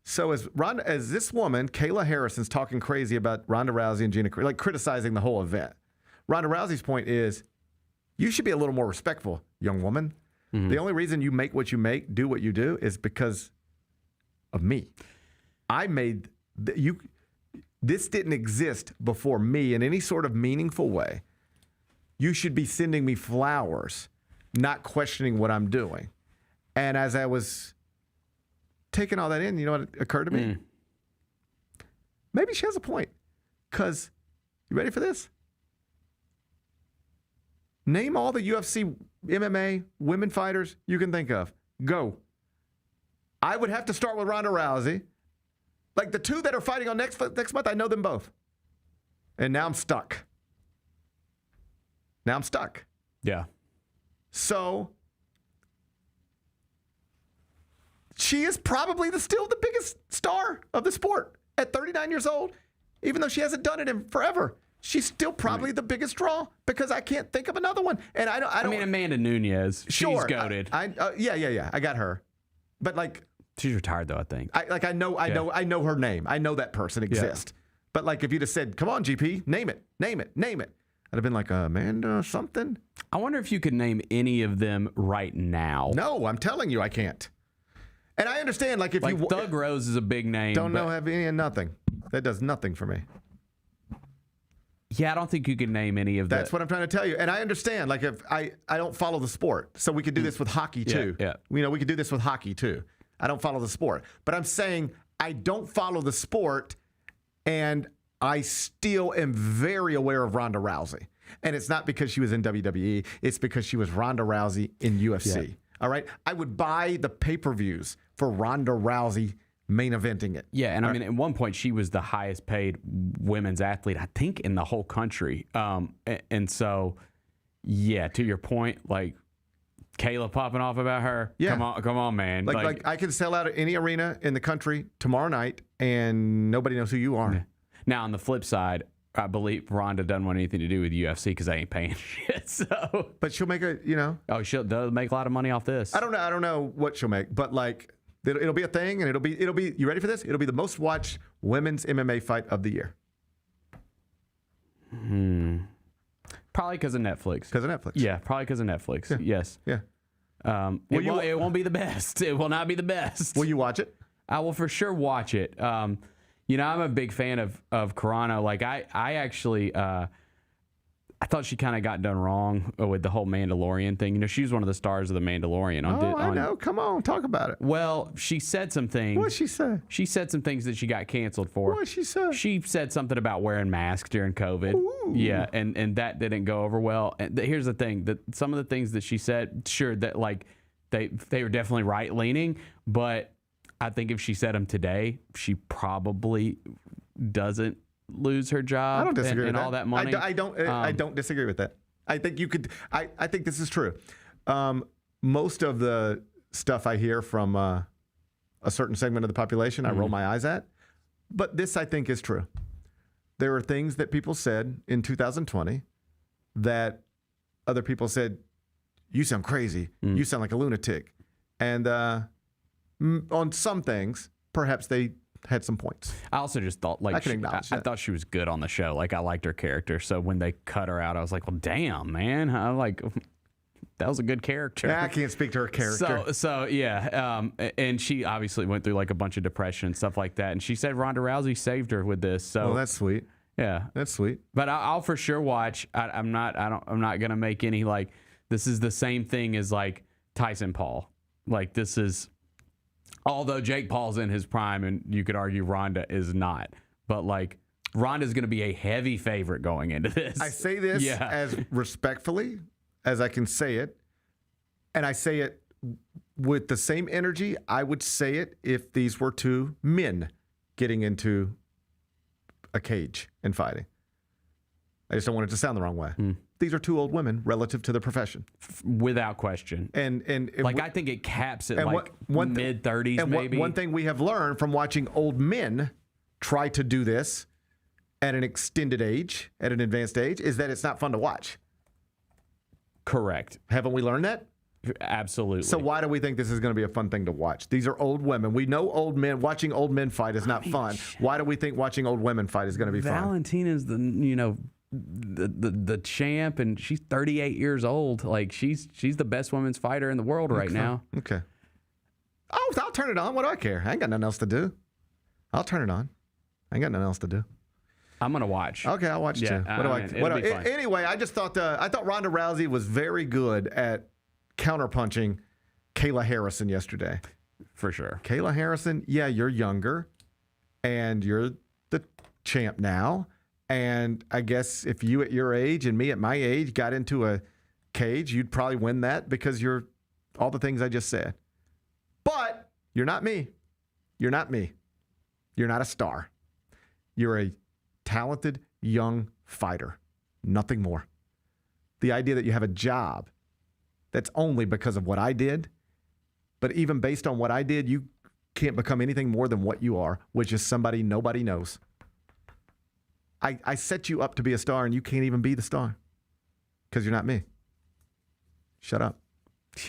So as this woman, Kayla Harrison's talking crazy about Ronda Rousey and Gina, like criticizing the whole event. Ronda Rousey's point is, you should be a little more respectful, young woman. The only reason you make what you make, do what you do, is because of me. I made you. This didn't exist before me in any sort of meaningful way. You should be sending me flowers, not questioning what I'm doing. And as I was taking all that in, you know what occurred to me? Maybe she has a point. Because, you ready for this? Name all the UFC, MMA, women fighters you can think of. Go. I would have to start with Ronda Rousey. Like the 2 that are fighting on next month, I know them both. And now I'm stuck. Now I'm stuck. Yeah. So she is probably still the biggest star of the sport at 39 years old, even though she hasn't done it in forever. She's still probably the biggest draw because I can't think of another one. And I don't. I mean, Amanda Nunes. Sure, she's goated. Yeah. I got her, but like she's retired though. I think. I know her name. I know that person exists. But like, if you'd have said, "Come on, GP, name it," I'd have been like, Amanda something. I wonder if you could name any of them right now. No, I'm telling you, I can't. And I understand, like, if like you Thug Rose is a big name. Don't know have any and nothing. That does nothing for me. Yeah, I don't think you can name any of them. That's what I'm trying to tell you. And I understand, like, if I don't follow the sport, so we could do this with hockey too. Yeah. You know, we could do this with hockey too. I don't follow the sport, but I'm saying I don't follow the sport, and I still am very aware of Ronda Rousey. And it's not because she was in WWE; it's because she was Ronda Rousey in UFC. Yeah. All right, I would buy the pay-per-views for Ronda Rousey main eventing it. Yeah, and I mean, at one point, she was the highest paid women's athlete, I think, in the whole country. And so, yeah, to your point, like, Kayla popping off about her. Yeah. Come on, man. Like I can sell out at any arena in the country tomorrow night, and nobody knows who you are. Yeah. Now, on the flip side, I believe Ronda doesn't want anything to do with UFC because they ain't paying shit. So, but she'll make she'll make a lot of money off this. I don't know what she'll make, but like, it'll be a thing, and it'll be. You ready for this? It'll be the most watched women's MMA fight of the year. Probably because of Netflix. Because of Netflix. Yeah, probably because of Netflix. Yeah. Yes. Yeah. It won't be the best. It will not be the best. Will you watch it? I will for sure watch it. You know, I'm a big fan of Carano. Like, I actually, I thought she kind of got done wrong with the whole Mandalorian thing. You know, she was one of the stars of the Mandalorian. I know. Come on, talk about it. Well, she said some things. What'd she say? She said some things that she got canceled for. What'd she say? She said something about wearing masks during COVID. Ooh. Yeah, and that didn't go over well. And here's the thing: that some of the things that she said, sure, that like they were definitely right leaning, but I think if she said them today, she probably doesn't lose her job. I don't disagree and with all that. that money. I don't disagree with that. I think you could. I think this is true. Most of the stuff I hear from a certain segment of the population, I roll my eyes at. But this, I think, is true. There are things that people said in 2020 that other people said, "You sound crazy. You sound like a lunatic," and on some things, perhaps they had some points. I also just thought, like, I thought she was good on the show. Like, I liked her character. So when they cut her out, I was like, well, damn, man. I'm like, that was a good character. I can't speak to her character. So yeah. And she obviously went through like a bunch of depression and stuff like that. And she said Ronda Rousey saved her with this. So well, that's sweet. Yeah, that's sweet. But I'll for sure watch. I'm not gonna make any like. This is the same thing as like Tyson Paul. Like, this is. Although Jake Paul's in his prime, and you could argue Ronda is not. But, like, Ronda's going to be a heavy favorite going into this. I say this as respectfully as I can say it, and I say it with the same energy I would say it if these were two men getting into a cage and fighting. I just don't want it to sound the wrong way. These are two old women relative to the profession, without question. And like, I think it caps at like mid-30s, maybe. One thing we have learned from watching old men try to do this at an extended age, at an advanced age, is that it's not fun to watch. Correct. Haven't we learned that? Absolutely. So why do we think this is going to be a fun thing to watch? These are old women. We know old men. Watching old men fight is not fun. Why do we think watching old women fight is going to be fun? Valentina's the champ, and she's 38 years old. Like, she's the best women's fighter in the world right now. Okay. Oh, I'll turn it on. What do I care? I ain't got nothing else to do. I'll turn it on. I ain't got nothing else to do. I'm gonna watch. Okay, I'll watch too. Anyway, I just thought Ronda Rousey was very good at counterpunching Kayla Harrison yesterday. For sure. Kayla Harrison, yeah, you're younger, and you're the champ now. And I guess if you at your age and me at my age got into a cage, you'd probably win that because you're all the things I just said. But you're not me. You're not me. You're not a star. You're a talented young fighter. Nothing more. the idea that you have a job, that's only because of what I did. But even based on what I did, you can't become anything more than what you are, which is somebody nobody knows. I set you up to be a star, and you can't even be the star because you're not me. Shut up.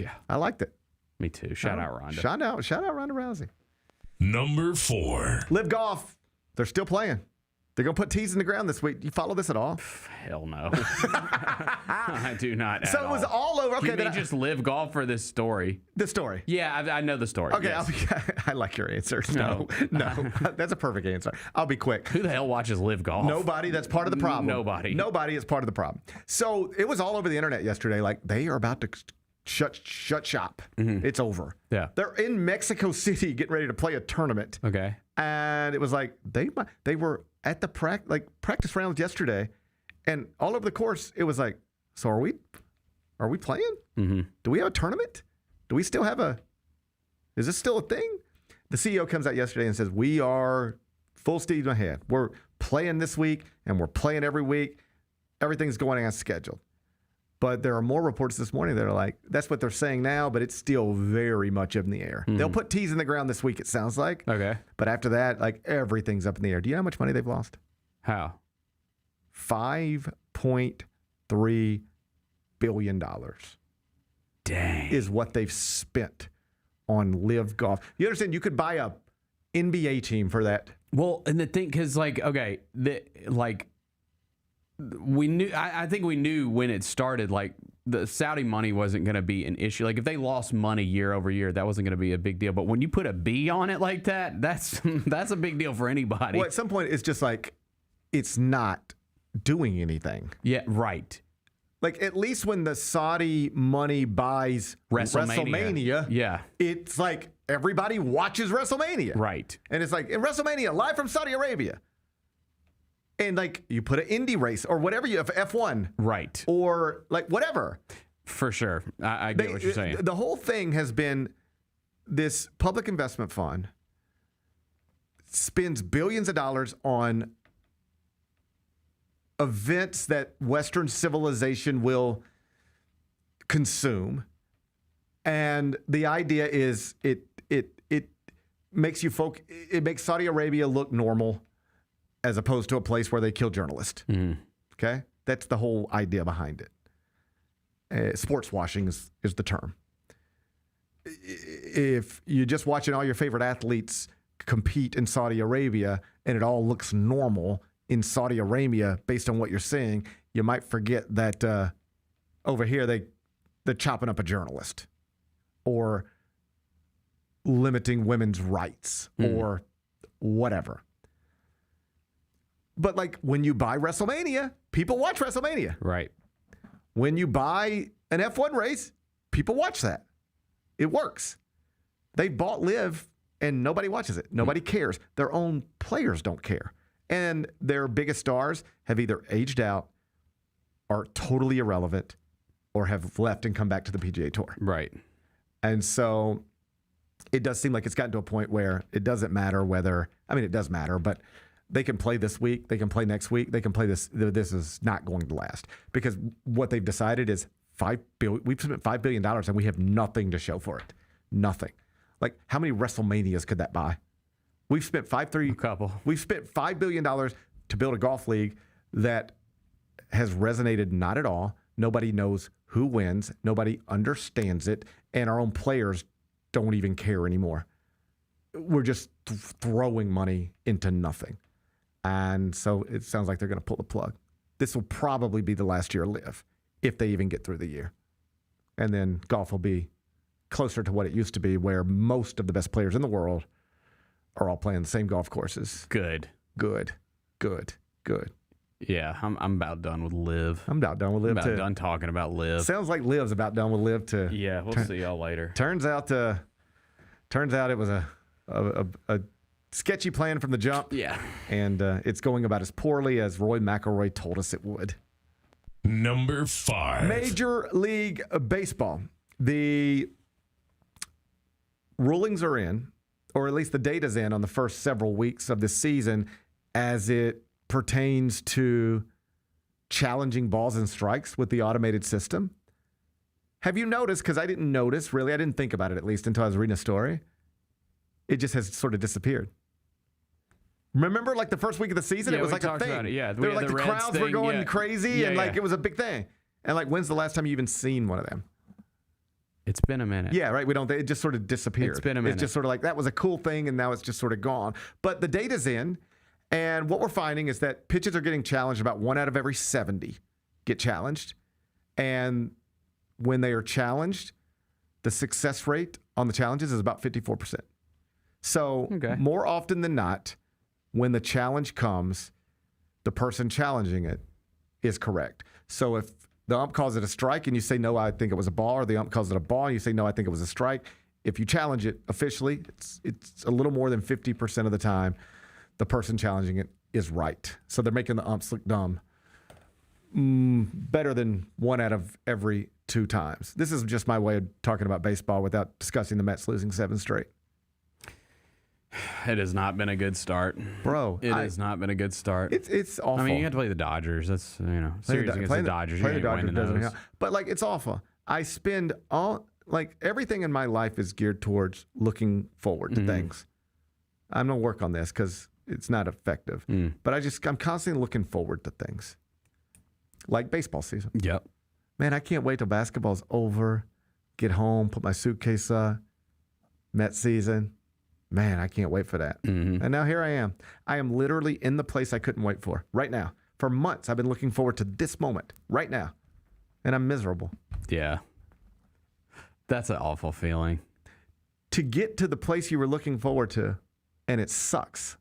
Yeah. I liked it. Me too. Shout out Ronda. Shout out Ronda Rousey. Number 4. LIV Golf. They're still playing. They're going to put tees in the ground this week. You follow this at all? Hell no. I do not. So it was all over. Okay, you mean just LIV Golf for this story? The story. Yeah, I know the story. Okay, yes. I like your answer. No, that's a perfect answer. I'll be quick. Who the hell watches LIV Golf? Nobody. That's part of the problem. Nobody is part of the problem. So it was all over the internet yesterday. Like they are about to shut shop. Mm-hmm. It's over. Yeah. They're in Mexico City getting ready to play a tournament. Okay. And it was like they were at the practice rounds yesterday, and all over the course it was like, so are we playing? Mm-hmm. Do we have a tournament? Do we still have is this still a thing? The CEO comes out yesterday and says, we are full steam ahead. We're playing this week and we're playing every week. Everything's going as scheduled. But there are more reports this morning that are like, that's what they're saying now, but it's still very much up in the air. Mm-hmm. They'll put tees in the ground this week, it sounds like. Okay. But after that, like everything's up in the air. Do you know how much money they've lost? How? $5.3 billion. Dang. Is what they've spent on LIV Golf. You understand? You could buy a NBA team for that. Well, and the thing, because we knew. I think we knew when it started. Like the Saudi money wasn't going to be an issue. Like if they lost money year over year, that wasn't going to be a big deal. But when you put a B on it like that, that's a big deal for anybody. Well, at some point, it's just like it's not doing anything. Yeah, right. Like at least when the Saudi money buys WrestleMania, yeah, it's like everybody watches WrestleMania, right? And it's like in WrestleMania live from Saudi Arabia. And like you put an indie race or whatever you have, F1. Right. Or like whatever. For sure. I get what you're saying. The whole thing has been this public investment fund spends billions of dollars on events that Western civilization will consume. And the idea is it makes it makes Saudi Arabia look normal, as opposed to a place where they kill journalists. Mm. Okay? That's the whole idea behind it. Sports washing is the term. If you're just watching all your favorite athletes compete in Saudi Arabia and it all looks normal in Saudi Arabia based on what you're seeing, you might forget that over here they're chopping up a journalist or limiting women's rights or whatever. But like when you buy WrestleMania, people watch WrestleMania. Right. When you buy an F1 race, people watch that. It works. They bought LIV and nobody watches it. Nobody cares. Their own players don't care. And their biggest stars have either aged out, are totally irrelevant, or have left and come back to the PGA Tour. Right. And so it does seem like it's gotten to a point where it doesn't matter whether, I mean, it does matter, but they can play this week. They can play next week. They can play this. This is not going to last because what they've decided is we've spent $5 billion and we have nothing to show for it. Nothing. Like how many WrestleManias could that buy? We've spent We've spent $5 billion to build a golf league that has resonated not at all. Nobody knows who wins. Nobody understands it. And our own players don't even care anymore. We're just throwing money into nothing. And so it sounds like they're going to pull the plug. This will probably be the last year of LIV if they even get through the year. And then golf will be closer to what it used to be, where most of the best players in the world are all playing the same golf courses. Good. Yeah, I'm about done with LIV. I'm about done with LIV too. Done talking about LIV. Sounds like LIV's about done with LIV too. Yeah, we'll see y'all later. Turns out it was a sketchy plan from the jump. Yeah. And it's going about as poorly as Roy McIlroy told us it would. Number 5. Major League Baseball. The rulings are in, or at least the data's in on the first several weeks of this season as it pertains to challenging balls and strikes with the automated system. Have you noticed, because I didn't notice, really, I didn't think about it at least until I was reading a story, it just has sort of disappeared. Remember, like the first week of the season, it was like a thing. Yeah, they were like the crowds were going crazy, and like it was a big thing. And like, when's the last time you even seen one of them? It's been a minute. Yeah, right. It just sort of disappeared. It's been a minute. It's just sort of like that was a cool thing, and now it's just sort of gone. But the data's in, and what we're finding is that pitches are getting challenged. About 1 out of every 70 get challenged, and when they are challenged, the success rate on the challenges is about 54%. So more often than not, when the challenge comes, the person challenging it is correct. So if the ump calls it a strike and you say, no, I think it was a ball, or the ump calls it a ball and you say, no, I think it was a strike, if you challenge it officially, it's a little more than 50% of the time the person challenging it is right. So they're making the umps look dumb. Better than 1 out of every 2 times. This is just my way of talking about baseball without discussing the Mets losing 7 straight. It has not been a good start, bro. It has not been a good start. It's awful. I mean, you have to play the Dodgers. That's series against the Dodgers. Play the You're Dodgers going to doesn't those. help. But like, it's awful. I spend everything in my life is geared towards looking forward to things. I'm gonna work on this because it's not effective. But I'm constantly looking forward to things, like baseball season. Yep. Man, I can't wait till basketball's over. Get home, put my suitcase up. Met season. Man, I can't wait for that. And now here I am. I am literally in the place I couldn't wait for right now. For months, I've been looking forward to this moment right now. And I'm miserable. Yeah. That's an awful feeling. To get to the place you were looking forward to, and it sucks.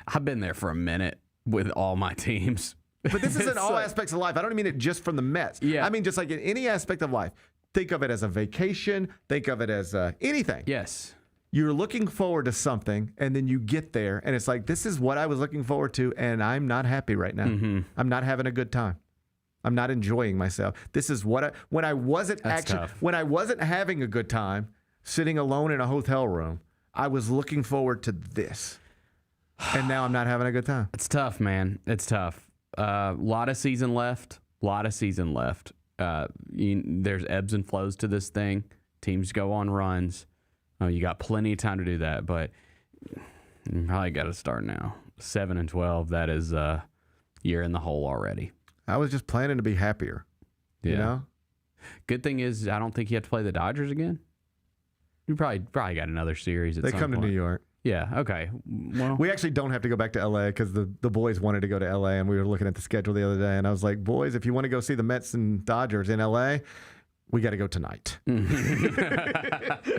I've been there for a minute with all my teams. But this is in all aspects of life. I don't mean it just from the Mets. Yeah. I mean just like in any aspect of life. Think of it as a vacation. Think of it as anything. Yes. You're looking forward to something, and then you get there, and it's like, this is what I was looking forward to, and I'm not happy right now. I'm not having a good time. I'm not enjoying myself. This is what when I wasn't having a good time, sitting alone in a hotel room, I was looking forward to this, and now I'm not having a good time. It's tough, man. It's tough. Lot of season left. There's ebbs and flows to this thing. Teams go on runs. You got plenty of time to do that, but you probably got to start now. 7-12, that is you're in the hole already. I was just planning to be happier. Yeah. You know? Good thing is I don't think you have to play the Dodgers again. You probably got another series at some point. They come to New York. Yeah, okay. Well, we actually don't have to go back to L.A. because the boys wanted to go to L.A. and we were looking at the schedule the other day, and I was like, boys, if you want to go see the Mets and Dodgers in L.A., we got to go tonight.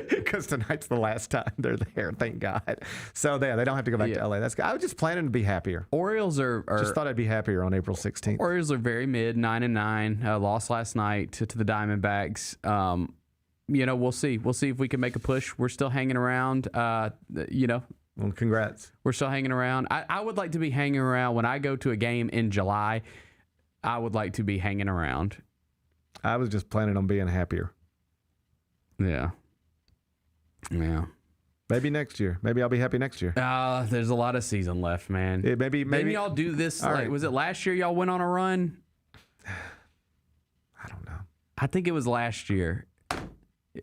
Because tonight's the last time they're there, thank God. So they don't have to go back to L.A. That's good. I was just planning to be happier. Orioles are just thought I'd be happier on April 16th. Orioles are very mid, 9-9. Lost last night to the Diamondbacks. We'll see. We'll see if we can make a push. We're still hanging around. Well, congrats. We're still hanging around. I would like to be hanging around when I go to a game in July. I would like to be hanging around. I was just planning on being happier. Yeah. Maybe next year. Maybe I'll be happy next year. There's a lot of season left, man. Maybe y'all do this. Right. Was it last year y'all went on a run? I don't know. I think it was last year.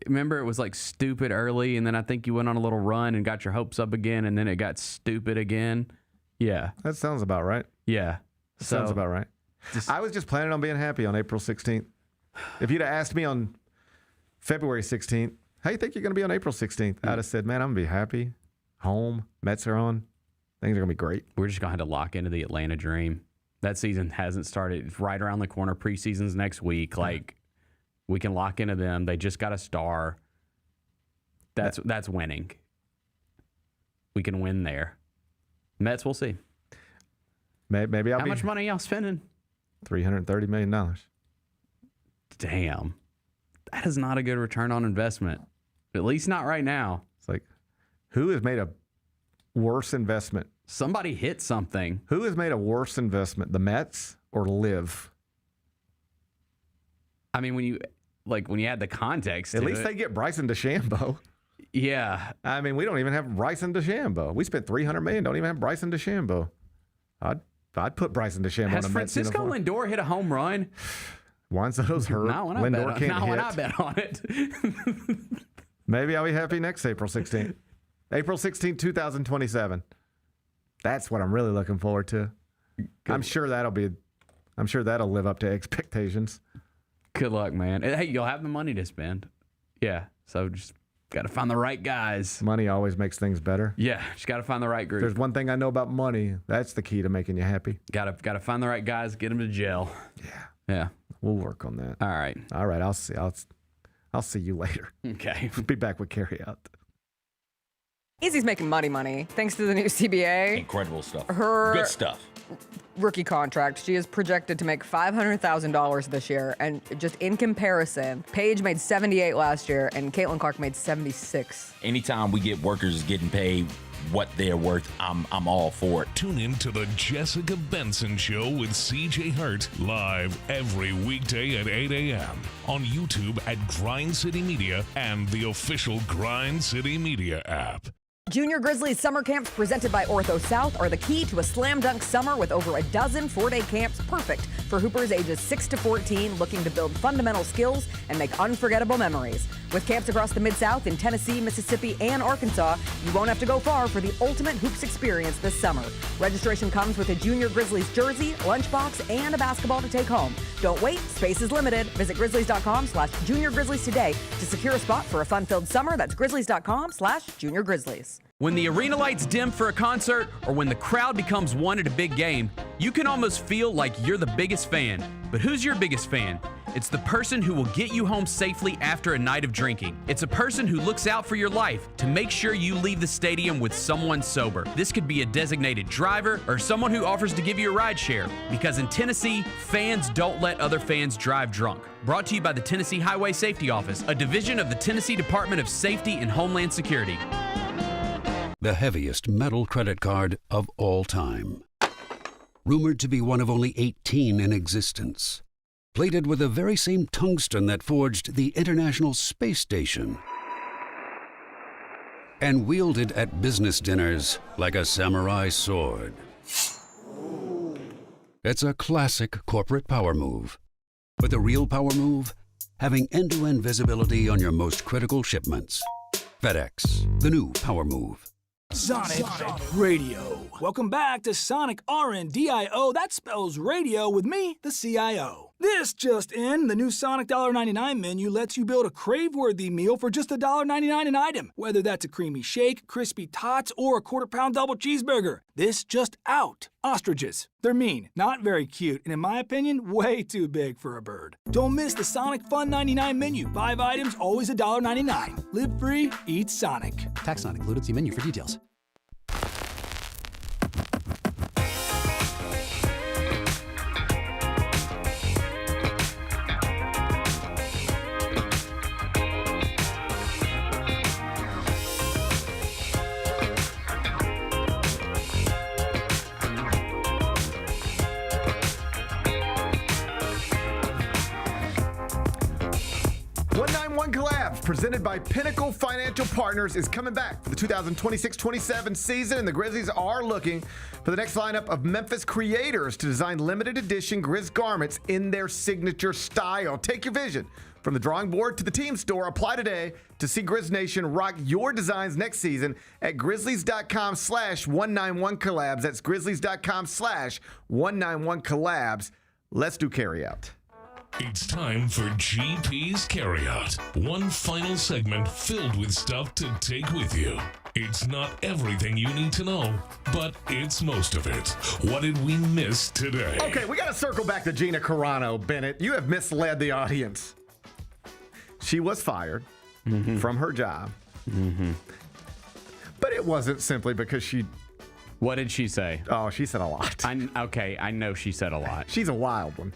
Remember, it was like stupid early, and then I think you went on a little run and got your hopes up again, and then it got stupid again. Yeah. That sounds about right. Yeah. Sounds about right. I was just planning on being happy on April 16th. If you'd have asked me on February 16th, how you think you're going to be on April 16th? I'd have said, man, I'm going to be happy. Home. Mets are on. Things are going to be great. We're just going to have to lock into the Atlanta dream. That season hasn't started. It's right around the corner. Preseason's next week. Like, we can lock into them. They just got a star. That's winning. We can win there. Mets, we'll see. Maybe I'll How much money y'all spending? $330 million. Damn. That is not a good return on investment. At least not right now. It's like, who has made a worse investment? Somebody hit something. Who has made a worse investment, the Mets or LIV? I mean, when you add the context, at least they get Bryson DeChambeau. Yeah. I mean, we don't even have Bryson DeChambeau. We spent $300 million. Don't even have Bryson DeChambeau. Odd. I'd put Bryson DeChambeau Has on a Mets Francisco uniform. Lindor hit a home run? Juan Soto's hurt. Not when Lindor can't hit. I bet on it. Maybe I'll be happy next April 16th. April 16th, 2027. That's what I'm really looking forward to. I'm sure that'll live up to expectations. Good luck, man. Hey, you'll have the money to spend. Yeah, so just got to find the right guys. Money always makes things better. Yeah, just got to find the right group. There's one thing I know about money. That's the key to making you happy. Got to find the right guys, get them to jail. Yeah. We'll work on that. All right. I'll see you later. Okay. We'll be back with Carry Out. Easy's making money thanks to the new CBA. Incredible stuff. Her Good stuff. rookie contract. She is projected to make $500,000 this year, and just in comparison, Paige made $78,000 last year, and Caitlin Clark made $76,000. Anytime we get workers getting paid what they're worth, I'm all for it. Tune in to the Jessica Benson Show with CJ Hurt live every weekday at 8 a.m. on YouTube at Grind City Media and the official Grind City Media app. Junior Grizzlies summer camps presented by Ortho South are the key to a slam dunk summer with over a dozen 4-day camps perfect for hoopers ages 6 to 14 looking to build fundamental skills and make unforgettable memories. With camps across the Mid-South in Tennessee, Mississippi, and Arkansas, you won't have to go far for the ultimate hoops experience this summer. Registration comes with a Junior Grizzlies jersey, lunchbox, and a basketball to take home. Don't wait, space is limited. Visit grizzlies.com/Junior Grizzlies today to secure a spot for a fun-filled summer. That's grizzlies.com/Junior Grizzlies. When the arena lights dim for a concert or when the crowd becomes one at a big game, you can almost feel like you're the biggest fan. But who's your biggest fan? It's the person who will get you home safely after a night of drinking. It's a person who looks out for your life to make sure you leave the stadium with someone sober. This could be a designated driver or someone who offers to give you a ride share. Because in Tennessee, fans don't let other fans drive drunk. Brought to you by the Tennessee Highway Safety Office, a division of the Tennessee Department of Safety and Homeland Security. The heaviest metal credit card of all time. Rumored to be one of only 18 in existence. Plated with the very same tungsten that forged the International Space Station. And wielded at business dinners like a samurai sword. It's a classic corporate power move. But the real power move? Having end-to-end visibility on your most critical shipments. FedEx, the new power move. Sonic Radio. Welcome back to Sonic RNDIO. That spells radio with me, the CIO. This just in, the new Sonic $1.99 menu lets you build a crave-worthy meal for just $1.99 an item. Whether that's a creamy shake, crispy tots, or a quarter-pound double cheeseburger. This just out. Ostriches. They're mean, not very cute, and in my opinion, way too big for a bird. Don't miss the Sonic Fun 99 menu. 5 items, always $1.99. Live free, eat Sonic. Tax not included. See menu for details. Presented by Pinnacle Financial Partners is coming back for the 2026-27 season, and the Grizzlies are looking for the next lineup of Memphis creators to design limited edition Grizz garments in their signature style. Take your vision from the drawing board to the team store. Apply today to see Grizz Nation rock your designs next season at grizzlies.com/191collabs. That's grizzlies.com/191collabs. Let's do carry out. It's time for GP's Carryout. One final segment filled with stuff to take with you. It's not everything you need to know, but it's most of it. What did we miss today? Okay, we got to circle back to Gina Carano, Bennett. You have misled the audience. She was fired from her job. But it wasn't simply because she... What did she say? Oh, she said a lot. Okay, I know she said a lot. She's a wild one.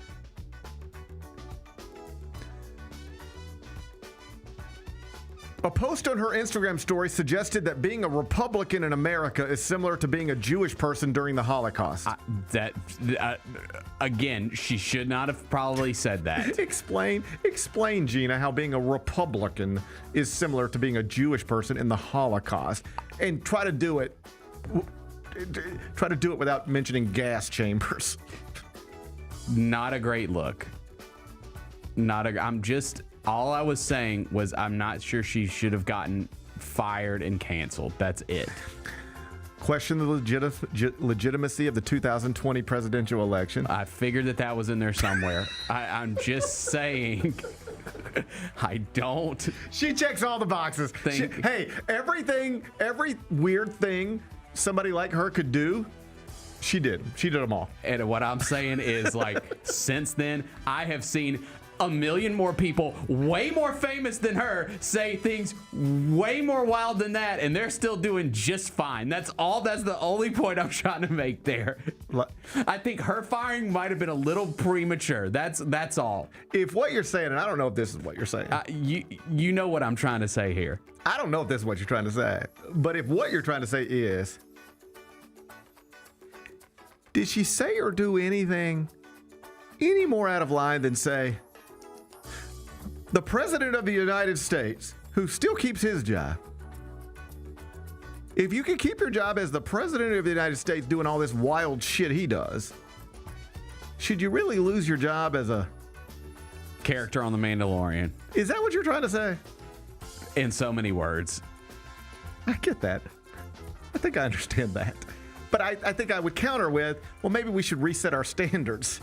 A post on her Instagram story suggested that being a Republican in America is similar to being a Jewish person during the Holocaust. Again, she should not have probably said that. Explain, Gina, how being a Republican is similar to being a Jewish person in the Holocaust, and try to do it try to do it without mentioning gas chambers. Not a great look. All I was saying was I'm not sure she should have gotten fired and canceled. That's it. Question the legitimacy of the 2020 presidential election. I figured that was in there somewhere. I'm just saying. I don't. She checks all the boxes. Hey, every weird thing somebody like her could do, she did. She did them all. And what I'm saying is, like, since then, I have seen a million more people way more famous than her say things way more wild than that, and they're still doing just fine. That's the only point I'm trying to make there. I think her firing might have been a little premature. That's all. If what you're saying, and I don't know if this is what you're saying. You know what I'm trying to say here. I don't know if this is what you're trying to say. But if what you're trying to say is, did she say or do anything any more out of line than say, the President of the United States, who still keeps his job, if you can keep your job as the President of the United States doing all this wild shit he does, should you really lose your job as a character on The Mandalorian? Is that what you're trying to say? In so many words. I get that. I think I understand that. But I think I would counter with, well, maybe we should reset our standards.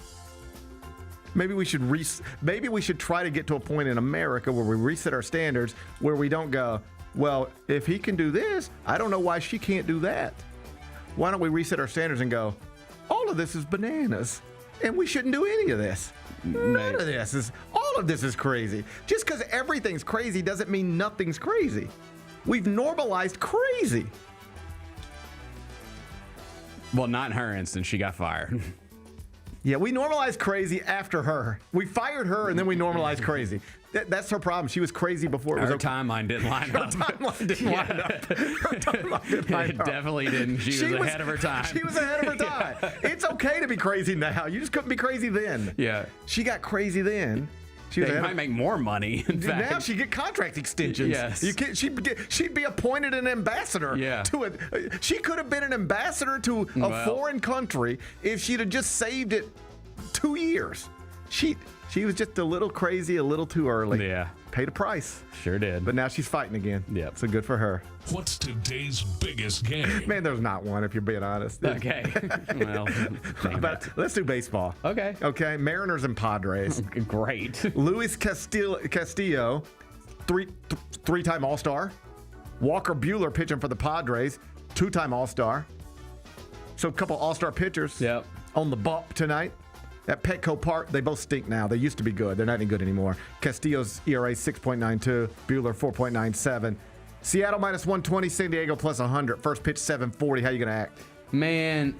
Maybe we should try to get to a point in America where we reset our standards, where we don't go, well, if he can do this, I don't know why she can't do that. Why don't we reset our standards and go, all of this is bananas, and we shouldn't do any of this. None of this is, all of this is crazy. Just because everything's crazy doesn't mean nothing's crazy. We've normalized crazy. Well, not in her instance. She got fired. Yeah, we normalized crazy after her. We fired her, and then we normalized crazy. That's her problem. She was crazy before it was her timeline didn't line up. Her timeline didn't line up. Her timeline didn't line up. It definitely didn't. She was ahead of her time. She was ahead of her time. It's okay to be crazy now. You just couldn't be crazy then. Yeah. She got crazy then. She might make more money. In fact. Now she'd get contract extensions. Yes. She'd be appointed an ambassador. Yeah. She could have been an ambassador to a foreign country if she'd have just saved it 2 years. She was just a little crazy, a little too early. Yeah. Paid a price. Sure did. But now she's fighting again. Yep. So good for her. What's today's biggest game? Man, there's not one if you're being honest. Okay. Well, but let's do baseball. Okay. Okay. Mariners and Padres. Great. Luis Castillo, three-time All-Star. Walker Buehler pitching for the Padres, 2-time All-Star. So a couple All-Star pitchers on the bump tonight. At Petco Park, they both stink now. They used to be good. They're not any good anymore. Castillo's ERA 6.92, Buehler 4.97. Seattle minus 120, San Diego plus 100. First pitch 740. How you going to act? Man,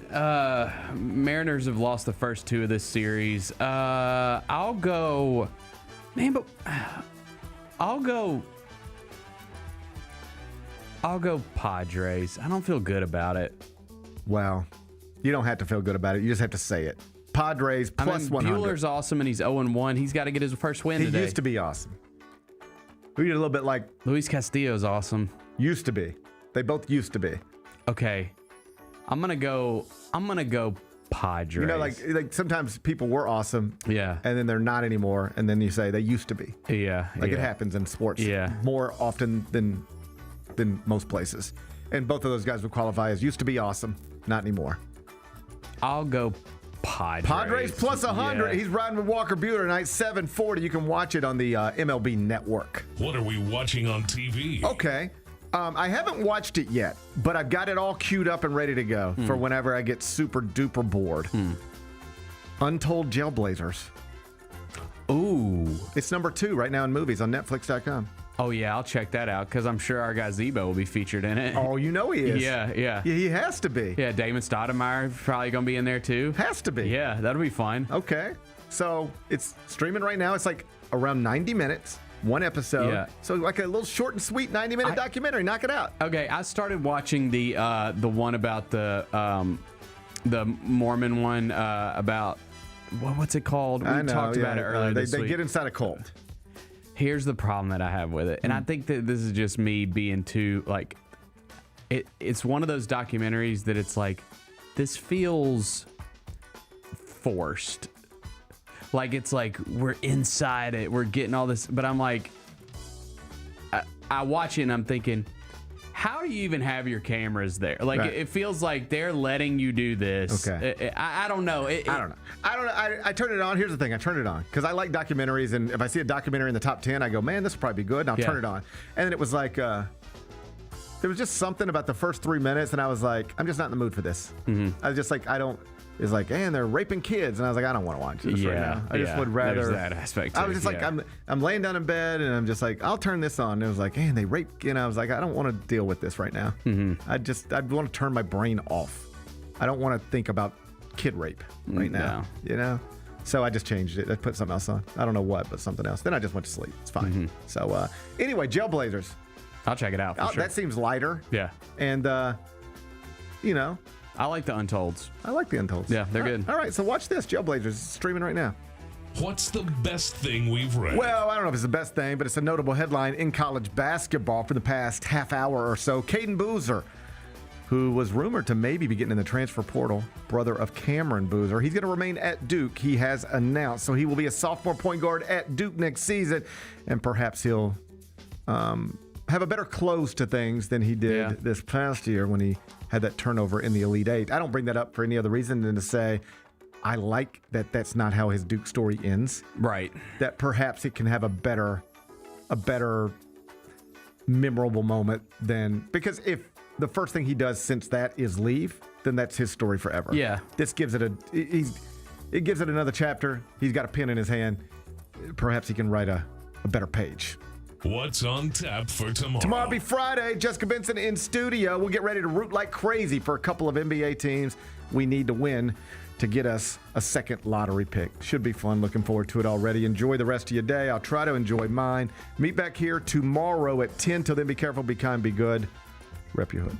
Mariners have lost the first two of this series. I'll go Padres. I don't feel good about it. Well, you don't have to feel good about it. You just have to say it. Padres plus 100. Buehler's awesome, and he's 0-1. He's got to get his first win today. He used to be awesome. We did a little bit like Luis Castillo's awesome. Used to be. They both used to be. Okay, I'm gonna go Padres. You know, like sometimes people were awesome. Yeah. And then they're not anymore, and then you say they used to be. Yeah. Like it happens in sports. Yeah. More often than most places. And both of those guys would qualify as used to be awesome, not anymore. I'll go Padres plus 100. Yeah. He's riding with Walker Buehler tonight, 740. You can watch it on the MLB Network. What are we watching on TV? Okay. I haven't watched it yet, but I've got it all queued up and ready to go for whenever I get super duper bored. Untold Jailblazers. Ooh. It's number 2 right now in movies on Netflix.com. Oh, yeah, I'll check that out because I'm sure our guy Zebo will be featured in it. Oh, you know he is. Yeah. He has to be. Yeah, Damon Stoudemire probably going to be in there too. Has to be. Yeah, that'll be fun. Okay. So it's streaming right now. It's like around 90 minutes, one episode. Yeah. So like a little short and sweet 90-minute documentary. Knock it out. Okay, I started watching the one about the Mormon one about, what's it called? We talked about it earlier this week. They get inside a cult. Here's the problem that I have with it, and I think that this is just me being too it's one of those documentaries that it's like, this feels forced. Like, it's like we're inside it, we're getting all this, but I'm like, I watch it and I'm thinking, how do you even have your cameras there? Like, it feels like they're letting you do this. Okay. I don't know. I don't know. I turn it on. Here's the thing. I turn it on because I like documentaries, and if I see a documentary in the top 10, I go, man, this will probably be good, and I'll turn it on. And then it was like, there was just something about the first 3 minutes, and I was like, I'm just not in the mood for this. I was just like, it's like, and they're raping kids, and I was like, I don't want to watch this right now. I just would rather. There's that aspect. I was just like, I'm laying down in bed, and I'm just like, I'll turn this on. And it was like, and they rape, and I was like, I don't want to deal with this right now. I want to turn my brain off. I don't want to think about kid rape right now. You know. So I just changed it. I put something else on. I don't know what, but something else. Then I just went to sleep. It's fine. So anyway, Jailblazers. I'll check it out. For sure. That seems lighter. Yeah. And you know. I like the Untolds. I like the Untolds. Yeah, they're good. All right, so watch this. Jailblazers is streaming right now. What's the best thing we've read? Well, I don't know if it's the best thing, but it's a notable headline in college basketball for the past half hour or so. Caden Boozer, who was rumored to maybe be getting in the transfer portal, brother of Cameron Boozer. He's going to remain at Duke, he has announced. So he will be a sophomore point guard at Duke next season, and perhaps he'll have a better close to things than he did this past year when he had that turnover in the Elite Eight. I don't bring that up for any other reason than to say I like that that's not how his Duke story ends. Right. That perhaps it can have a better memorable moment than, because if the first thing he does since that is leave, then that's his story forever. Yeah. This gives it it gives it another chapter. He's got a pen in his hand. Perhaps he can write a better page. What's on tap for tomorrow? Tomorrow will be Friday. Jessica Benson in studio. We'll get ready to root like crazy for a couple of NBA teams we need to win to get us a second lottery pick. Should be fun. Looking forward to it already. Enjoy the rest of your day. I'll try to enjoy mine. Meet back here tomorrow at 10. Till then, be careful, be kind, be good. Rep your hood.